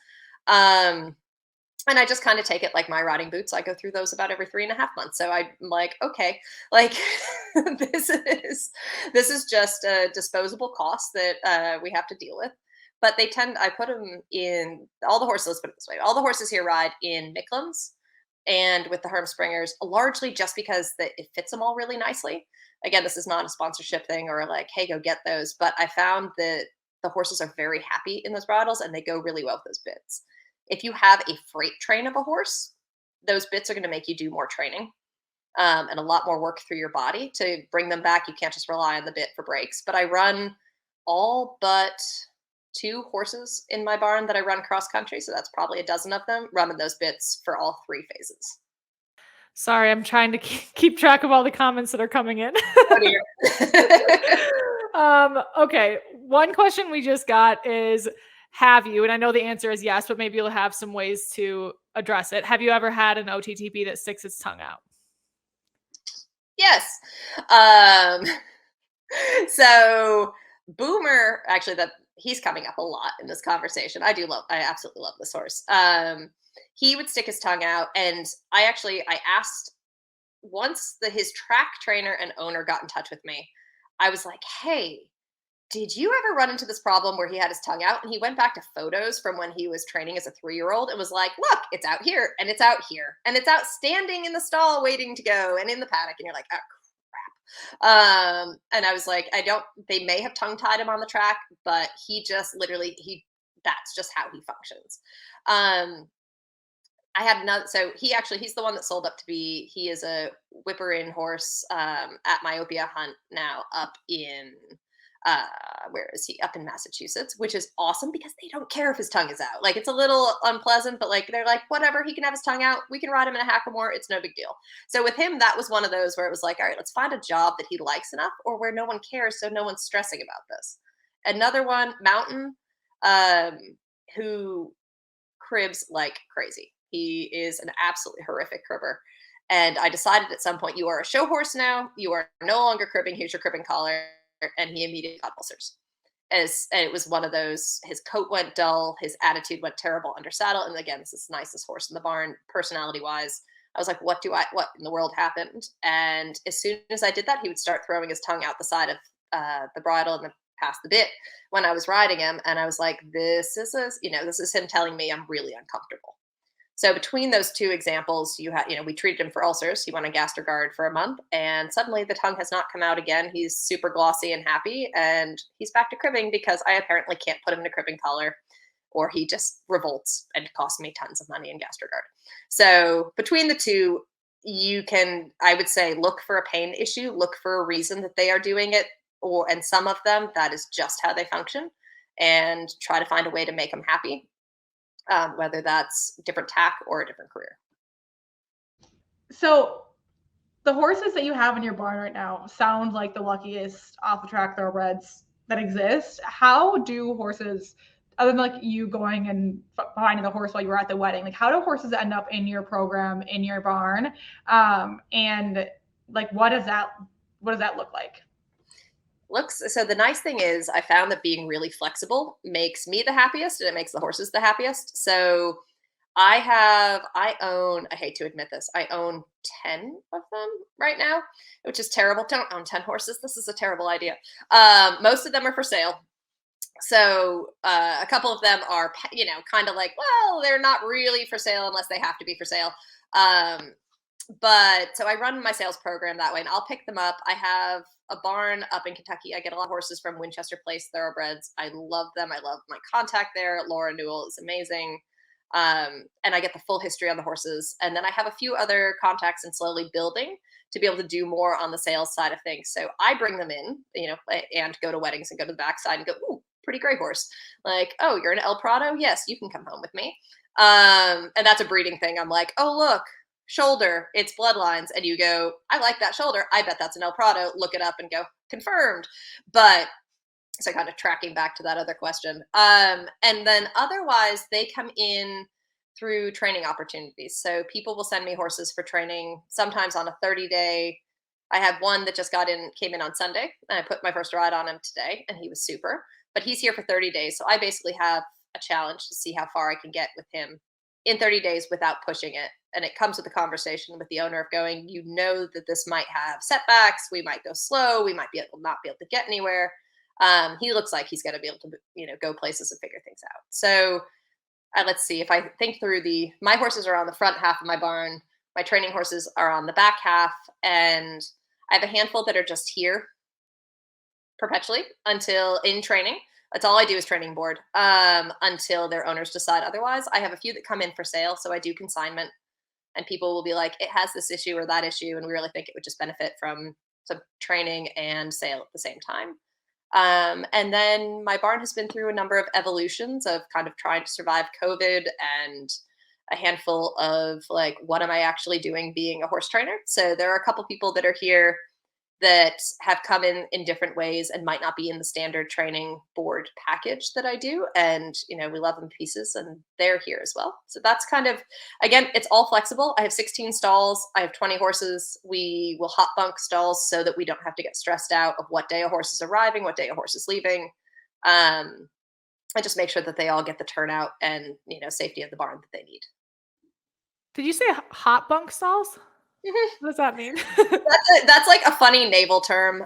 And I just kind of take it like my riding boots. I go through those about every 3.5 months. So I'm like, okay, like this is just a disposable cost that we have to deal with. But I put them in all the horses. Let's put it this way: all the horses here ride in Micklums and with the Hermspringers, largely just because it fits them all really nicely. Again, this is not a sponsorship thing or like, hey, go get those. But I found that the horses are very happy in those bridles and they go really well with those bits. If you have a freight train of a horse, those bits are going to make you do more training and a lot more work through your body to bring them back. You can't just rely on the bit for breaks. But I run all but 2 horses in my barn that I run cross country. So that's probably a dozen of them running those bits for all 3 phases. Sorry, I'm trying to keep track of all the comments that are coming in. Oh dear. Okay. One question we just got is, have you, and I know the answer is yes, but maybe you'll have some ways to address it. Have you ever had an OTTB that sticks its tongue out? Yes. So Boomer, actually, he's coming up a lot in this conversation. I absolutely love this horse. He would stick his tongue out, and I asked once his track trainer and owner got in touch with me. I was like, hey, did you ever run into this problem where he had his tongue out? And he went back to photos from when he was training as a 3-year-old and was like, look, it's out here and it's out here and it's out standing in the stall waiting to go and in the paddock. And you're like, oh, crap. And I was like, they may have tongue tied him on the track, but he just literally, that's just how he functions. I had another, so he's the one that sold up to be, he is a whipper-in horse at Myopia Hunt now up in, where is he? Up in Massachusetts, which is awesome because they don't care if his tongue is out. Like, it's a little unpleasant, but like, they're like, whatever, he can have his tongue out. We can ride him in a hackamore. It's no big deal. So with him, that was one of those where it was like, all right, let's find a job that he likes enough or where no one cares. So no one's stressing about this. Another one, Mountain, who cribs like crazy. He is an absolutely horrific cribber. And I decided at some point, you are a show horse now. You are no longer cribbing. Here's your cribbing collar. And he immediately got ulcers. And it was one of those, his coat went dull. His attitude went terrible under saddle. And again, this is the nicest horse in the barn, personality wise. I was like, what in the world happened? And as soon as I did that, he would start throwing his tongue out the side of the bridle and past the bit when I was riding him. And I was like, this is him telling me I'm really uncomfortable. So between those 2 examples, we treated him for ulcers. He went on Gastrogard for a month, and suddenly the tongue has not come out again. He's super glossy and happy, and he's back to cribbing because I apparently can't put him in a cribbing collar, or he just revolts and costs me tons of money in Gastrogard. So between the 2, I would say, look for a pain issue, look for a reason that they are doing it, and some of them, that is just how they function, and try to find a way to make them happy. Whether that's different tack or a different career. So the horses that you have in your barn right now sound like the luckiest off the track thoroughbreds that exist. How do horses, other than like you going and finding the horse while you were at the wedding, like how do horses end up in your program, in your barn? And like, what does that look like? So the nice thing is I found that being really flexible makes me the happiest and it makes the horses the happiest. So I hate to admit this, I own 10 of them right now, which is terrible. Don't own 10 horses. This is a terrible idea. Most of them are for sale. So a couple of them are, kind of like, well, they're not really for sale unless they have to be for sale. But so I run my sales program that way and I'll pick them up. I have a barn up in Kentucky. I get a lot of horses from Winchester Place Thoroughbreds. I love them. I love my contact there. Laura Newell is amazing. And I get the full history on the horses. And then I have a few other contacts and slowly building to be able to do more on the sales side of things. So I bring them in, and go to weddings and go to the backside and go, ooh, pretty gray horse. Like, oh, you're an El Prado? Yes, you can come home with me. And that's a breeding thing. I'm like, oh, look, shoulder, it's bloodlines. And you go, I like that shoulder. I bet that's an El Prado. Look it up and go, confirmed. But so kind of tracking back to that other question. And then otherwise they come in through training opportunities. So people will send me horses for training, sometimes on a 30-day. I have one that just came in on Sunday, and I put my first ride on him today, and he was super. But he's here for 30 days. So I basically have a challenge to see how far I can get with him in 30 days without pushing it. And it comes with a conversation with the owner of going, you know that this might have setbacks. We might go slow. We might not be able to get anywhere. He looks like he's going to be able to, go places and figure things out. So let's see, if I think through my horses are on the front half of my barn. My training horses are on the back half. And I have a handful that are just here perpetually until in training. That's all I do is training board until their owners decide otherwise. I have a few that come in for sale. So I do consignment, and people will be like, it has this issue or that issue. And we really think it would just benefit from some training and sale at the same time. And then my barn has been through a number of evolutions of kind of trying to survive COVID and a handful of like, what am I actually doing being a horse trainer? So there are a couple people that are here that have come in different ways and might not be in the standard training board package that I do. And, we love them to pieces, and they're here as well. So that's kind of, again, it's all flexible. I have 16 stalls. I have 20 horses. We will hot bunk stalls so that we don't have to get stressed out of what day a horse is arriving, what day a horse is leaving. I just make sure that they all get the turnout and, safety of the barn that they need. Did you say hot bunk stalls? What does that mean? That's like a funny naval term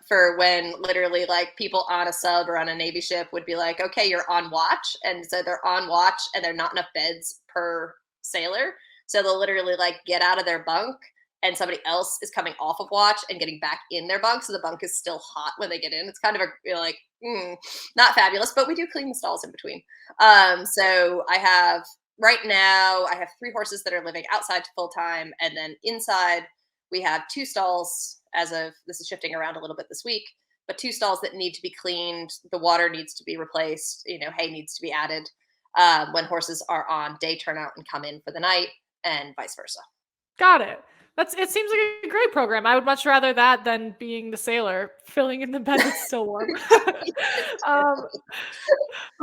for when literally like people on a sub or on a Navy ship would be like, okay, you're on watch. And so they're on watch and there are not enough beds per sailor. So they'll literally like get out of their bunk and somebody else is coming off of watch and getting back in their bunk. So the bunk is still hot when they get in. It's kind of not fabulous, but we do clean the stalls in between. So right now, I have 3 horses that are living outside full time, and then inside we have 2 stalls. This is shifting around a little bit this week, but 2 stalls that need to be cleaned. The water needs to be replaced. Hay needs to be added when horses are on day turnout and come in for the night, and vice versa. Got it. It seems like a great program. I would much rather that than being the sailor filling in the bed that's still warm.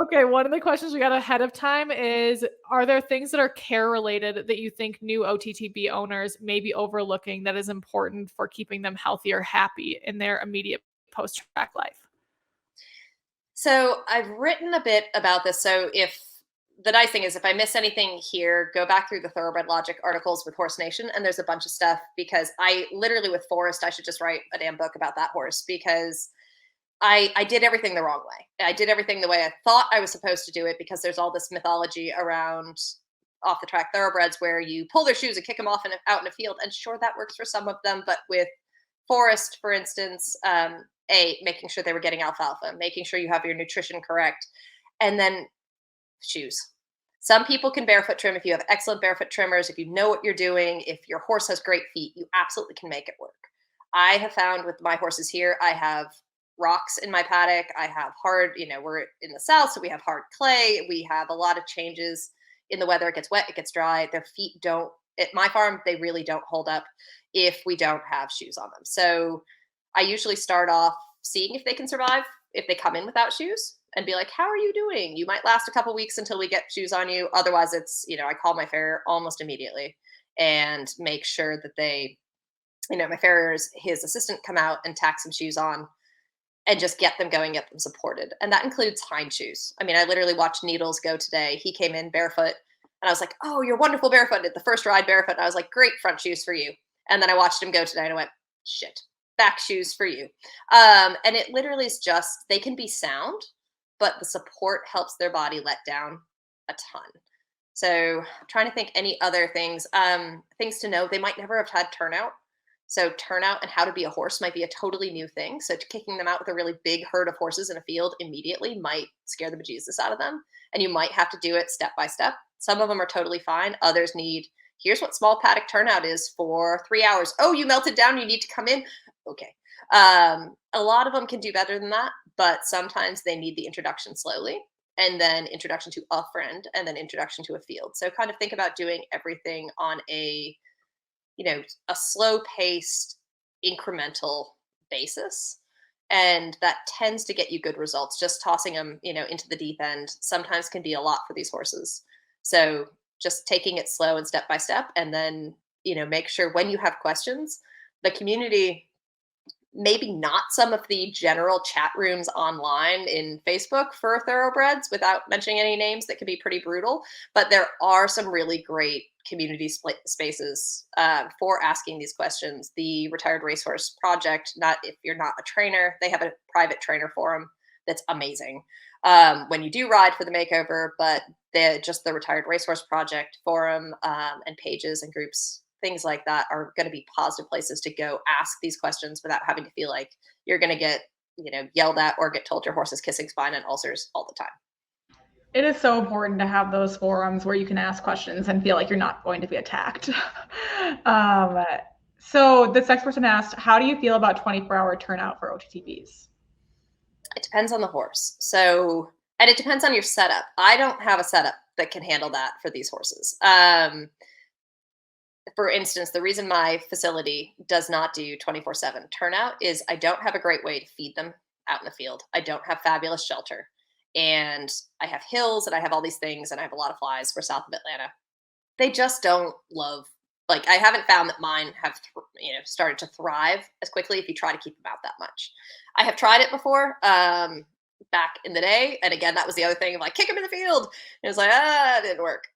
Okay, one of the questions we got ahead of time is, are there things that are care related that you think new OTTB owners may be overlooking that is important for keeping them healthy or happy in their immediate post-track life? So I've written a bit about this. So the nice thing is, if I miss anything here, go back through the Thoroughbred Logic articles with Horse Nation, and there's a bunch of stuff, because I literally, with Forrest, I should just write a damn book about that horse, because I did everything the wrong way. I did everything the way I thought I was supposed to do it, because there's all this mythology around off the track thoroughbreds where you pull their shoes and kick them off out in a field. And sure, that works for some of them. But with Forrest, for instance, making sure they were getting alfalfa, making sure you have your nutrition correct, and then shoes. Some people can barefoot trim. If you have excellent barefoot trimmers, if you know what you're doing, if your horse has great feet, you absolutely can make it work. I have found with my horses here, I have rocks in my paddock. I have hard, we're in the south, so we have hard clay. We have a lot of changes in the weather. It gets wet, it gets dry. Their feet at my farm, they really don't hold up if we don't have shoes on them. So I usually start off seeing if they can survive, if they come in without shoes, and be like, how are you doing? You might last a couple weeks until we get shoes on you. Otherwise, it's, I call my farrier almost immediately and make sure that they, my farrier's his assistant come out and tack some shoes on and just get them going, get them supported. And that includes hind shoes. I mean, I literally watched Needles go today. He came in barefoot and I was like, oh, you're wonderful barefooted. The first ride barefoot. And I was like, great, front shoes for you. And then I watched him go today and I went, shit, back shoes for you. And it literally is just, they can be sound, but the support helps their body let down a ton. So I'm trying to think any other things. Things to know, they might never have had turnout. So turnout and how to be a horse might be a totally new thing. So kicking them out with a really big herd of horses in a field immediately might scare the bejesus out of them. And you might have to do it step by step. Some of them are totally fine. Others need, here's what small paddock turnout is for 3 hours. Oh, you melted down. You need to come in. Okay. A lot of them can do better than that, but sometimes they need the introduction slowly, and then introduction to a friend, and then introduction to a field. So kind of think about doing everything on a slow-paced, incremental basis. And that tends to get you good results. Just tossing them, into the deep end sometimes can be a lot for these horses. So just taking it slow and step by step, and then, make sure when you have questions, the community, maybe not some of the general chat rooms online in Facebook for thoroughbreds, without mentioning any names that can be pretty brutal, but there are some really great community spaces for asking these questions. The Retired Racehorse Project, not if you're not a trainer, they have a private trainer forum that's amazing when you do ride for the makeover, but just the Retired Racehorse Project forum and pages and groups, things like that, are going to be positive places to go ask these questions without having to feel like you're going to get, yelled at or get told your horse is kissing spine and ulcers all the time. It is so important to have those forums where you can ask questions and feel like you're not going to be attacked. So this next person asked, how do you feel about 24-hour turnout for OTTBs? It depends on the horse. And it depends on your setup. I don't have a setup that can handle that for these horses. For instance, the reason my facility does not do 24/7 turnout is I don't have a great way to feed them out in the field. I don't have fabulous shelter, and I have hills and I have all these things, and I have a lot of flies. We're south of Atlanta. They just don't love, like, I haven't found that mine have, started to thrive as quickly if you try to keep them out that much. I have tried it before back in the day. And again, that was the other thing of like, kick them in the field. And it was like, it didn't work.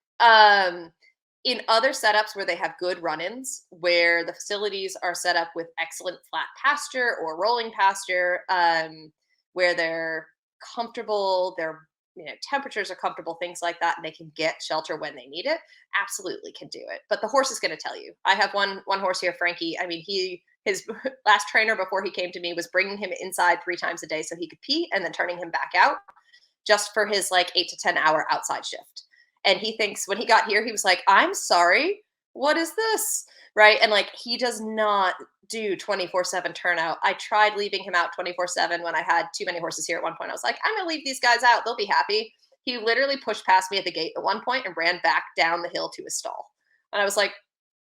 In other setups where they have good run-ins, where the facilities are set up with excellent flat pasture or rolling pasture, where they're comfortable, their temperatures are comfortable, things like that, and they can get shelter when they need it, absolutely can do it. But the horse is going to tell you. I have one horse here, Frankie. I mean, his last trainer before he came to me was bringing him inside 3 times a day so he could pee and then turning him back out just for his like 8 to 10 hour outside shift. And he thinks when he got here, he was like, I'm sorry, what is this? Right. And like, he does not do 24/7 turnout. I tried leaving him out 24/7 when I had too many horses here at one point. I was like, I'm going to leave these guys out. They'll be happy. He literally pushed past me at the gate at one point and ran back down the hill to his stall. And I was like,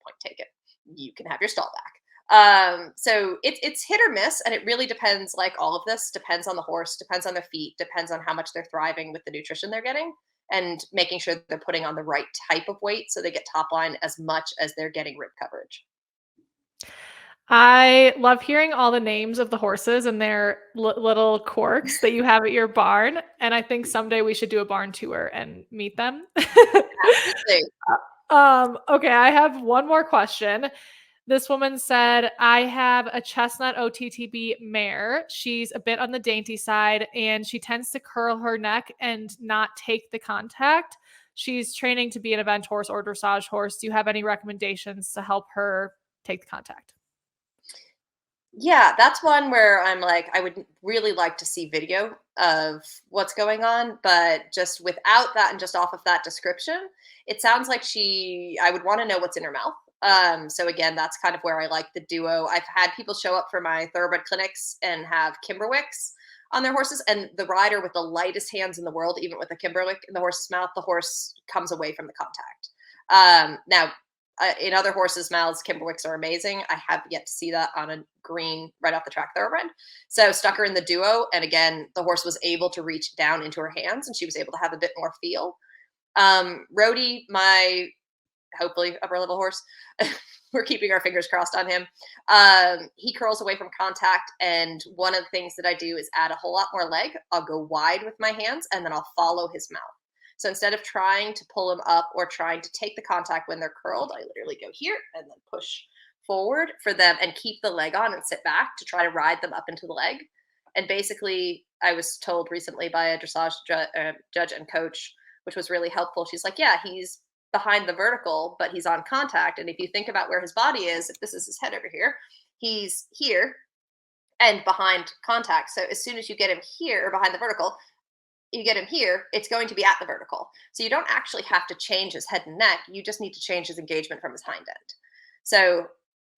point taken. You can have your stall back. So it's hit or miss. And it really depends, like all of this depends on the horse, depends on their feet, depends on how much they're thriving with the nutrition they're getting, and making sure they're putting on the right type of weight so they get top line as much as they're getting rib coverage. I love hearing all the names of the horses and their little quirks that you have at your barn. And I think someday we should do a barn tour and meet them. Absolutely. Okay, I have one more question. This woman said, I have a chestnut OTTB mare. She's a bit on the dainty side and she tends to curl her neck and not take the contact. She's training to be an event horse or dressage horse. Do you have any recommendations to help her take the contact? Yeah, that's one where I'm like, I would really like to see video of what's going on, but just without that and just off of that description, it sounds like I would want to know what's in her mouth. So again, that's kind of where I like the duo. I've had people show up for my thoroughbred clinics and have Kimberwicks on their horses, and the rider with the lightest hands in the world, even with a Kimberwick in the horse's mouth, the horse comes away from the contact. Now, in other horses' mouths, Kimberwicks are amazing. I have yet to see that on a green right off the track thoroughbred. So stuck her in the duo. And again, the horse was able to reach down into her hands and she was able to have a bit more feel. Rhodey, my hopefully upper level horse, we're keeping our fingers crossed on him. He curls away from contact. And one of the things that I do is add a whole lot more leg. I'll go wide with my hands and then I'll follow his mouth. So instead of trying to pull them up or trying to take the contact when they're curled, I literally go here and then push forward for them and keep the leg on and sit back to try to ride them up into the leg. And basically, I was told recently by a dressage judge and coach, which was really helpful. She's like, yeah, he's behind the vertical, but he's on contact. And if you think about where his body is, if this is his head over here, he's here and behind contact. So as soon as you get him here or behind the vertical, you get him here, it's going to be at the vertical. So you don't actually have to change his head and neck. You just need to change his engagement from his hind end. So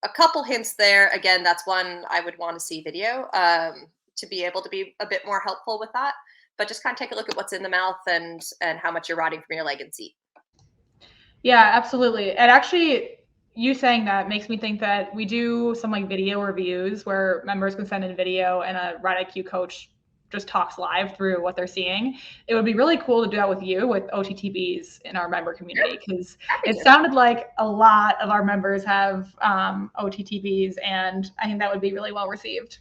a couple hints there. Again, that's one I would want to see video to be able to be a bit more helpful with that. But just kind of take a look at what's in the mouth and how much you're riding from your leg and seat. Yeah, absolutely. And actually, you saying that makes me think that we do some like video reviews where members can send in video and a Ride IQ coach just talks live through what they're seeing. It would be really cool to do that with you with OTTBs in our member community, because it sounded like a lot of our members have OTTBs, and I think that would be really well received.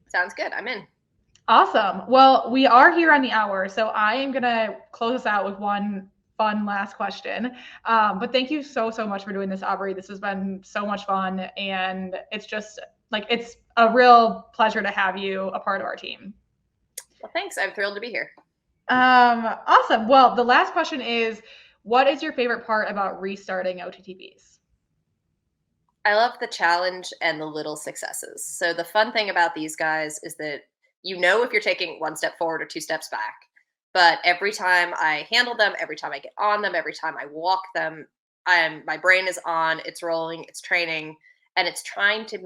Sounds good. I'm in. Awesome. Well, we are here on the hour, so I am going to close us out with one fun last question. But thank you so much for doing this, Aubrey. This has been so much fun, and it's just like, it's a real pleasure to have you a part of our team. Well, thanks. I'm thrilled to be here. Awesome. Well, the last question is, what is your favorite part about restarting OTTBs? I love the challenge and the little successes. So the fun thing about these guys is that if you're taking one step forward or two steps back. But every time I handle them, every time I get on them, every time I walk them, my brain is on, it's rolling, it's training, and it's trying to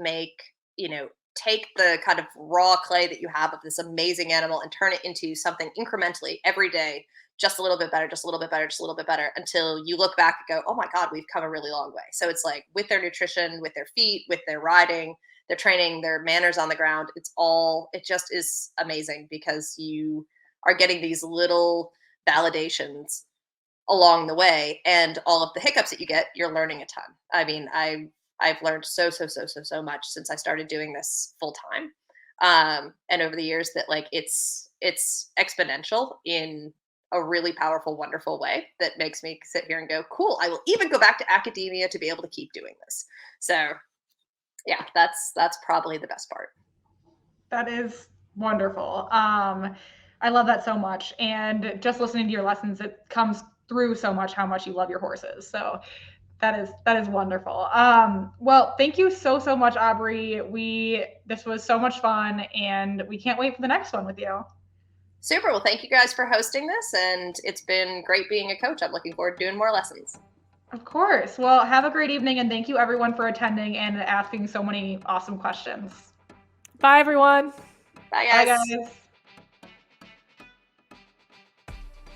take the kind of raw clay that you have of this amazing animal and turn it into something incrementally every day, just a little bit better, just a little bit better, just a little bit better, until you look back and go, oh my God, we've come a really long way. So it's like with their nutrition, with their feet, with their riding, their training, their manners on the ground, it just is amazing, because you are getting these little validations along the way, and all of the hiccups that you get, you're learning a ton. I mean, I've learned so much since I started doing this full time. And over the years that it's exponential in a really powerful, wonderful way that makes me sit here and go, cool, I will even go back to academia to be able to keep doing this. So yeah, that's probably the best part. That is wonderful. I love that so much. And just listening to your lessons, it comes through so much how much you love your horses. So that is wonderful. Well, thank you so much, Aubrey. This was so much fun, and we can't wait for the next one with you. Super. Well, thank you guys for hosting this, and it's been great being a coach. I'm looking forward to doing more lessons. Of course. Well, have a great evening, and thank you everyone for attending and asking so many awesome questions. Bye, everyone. Bye, guys. Bye, guys.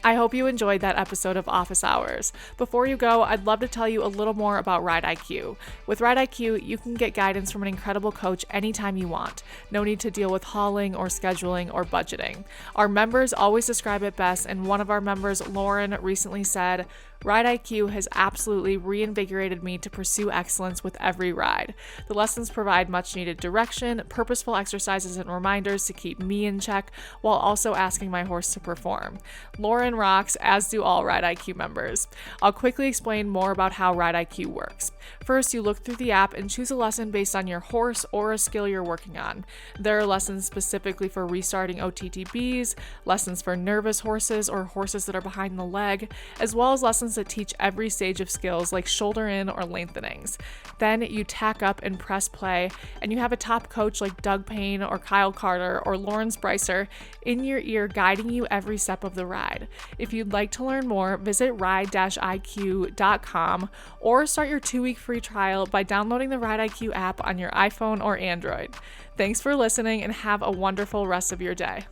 I hope you enjoyed that episode of Office Hours. Before you go, I'd love to tell you a little more about Ride IQ. With Ride IQ, you can get guidance from an incredible coach anytime you want. No need to deal with hauling or scheduling or budgeting. Our members always describe it best, and one of our members, Lauren, recently said, Ride IQ has absolutely reinvigorated me to pursue excellence with every ride. The lessons provide much needed direction, purposeful exercises and reminders to keep me in check, while also asking my horse to perform. Lauren rocks, as do all Ride IQ members. I'll quickly explain more about how Ride IQ works. First, you look through the app and choose a lesson based on your horse or a skill you're working on. There are lessons specifically for restarting OTTBs, lessons for nervous horses or horses that are behind the leg, as well as lessons that teach every stage of skills like shoulder in or lengthenings. Then you tack up and press play, and you have a top coach like Doug Payne or Kyle Carter or Lawrence Brycer in your ear guiding you every step of the ride. If you'd like to learn more, visit ride-iq.com or start your 2-week free trial by downloading the Ride IQ app on your iPhone or Android. Thanks for listening, and have a wonderful rest of your day.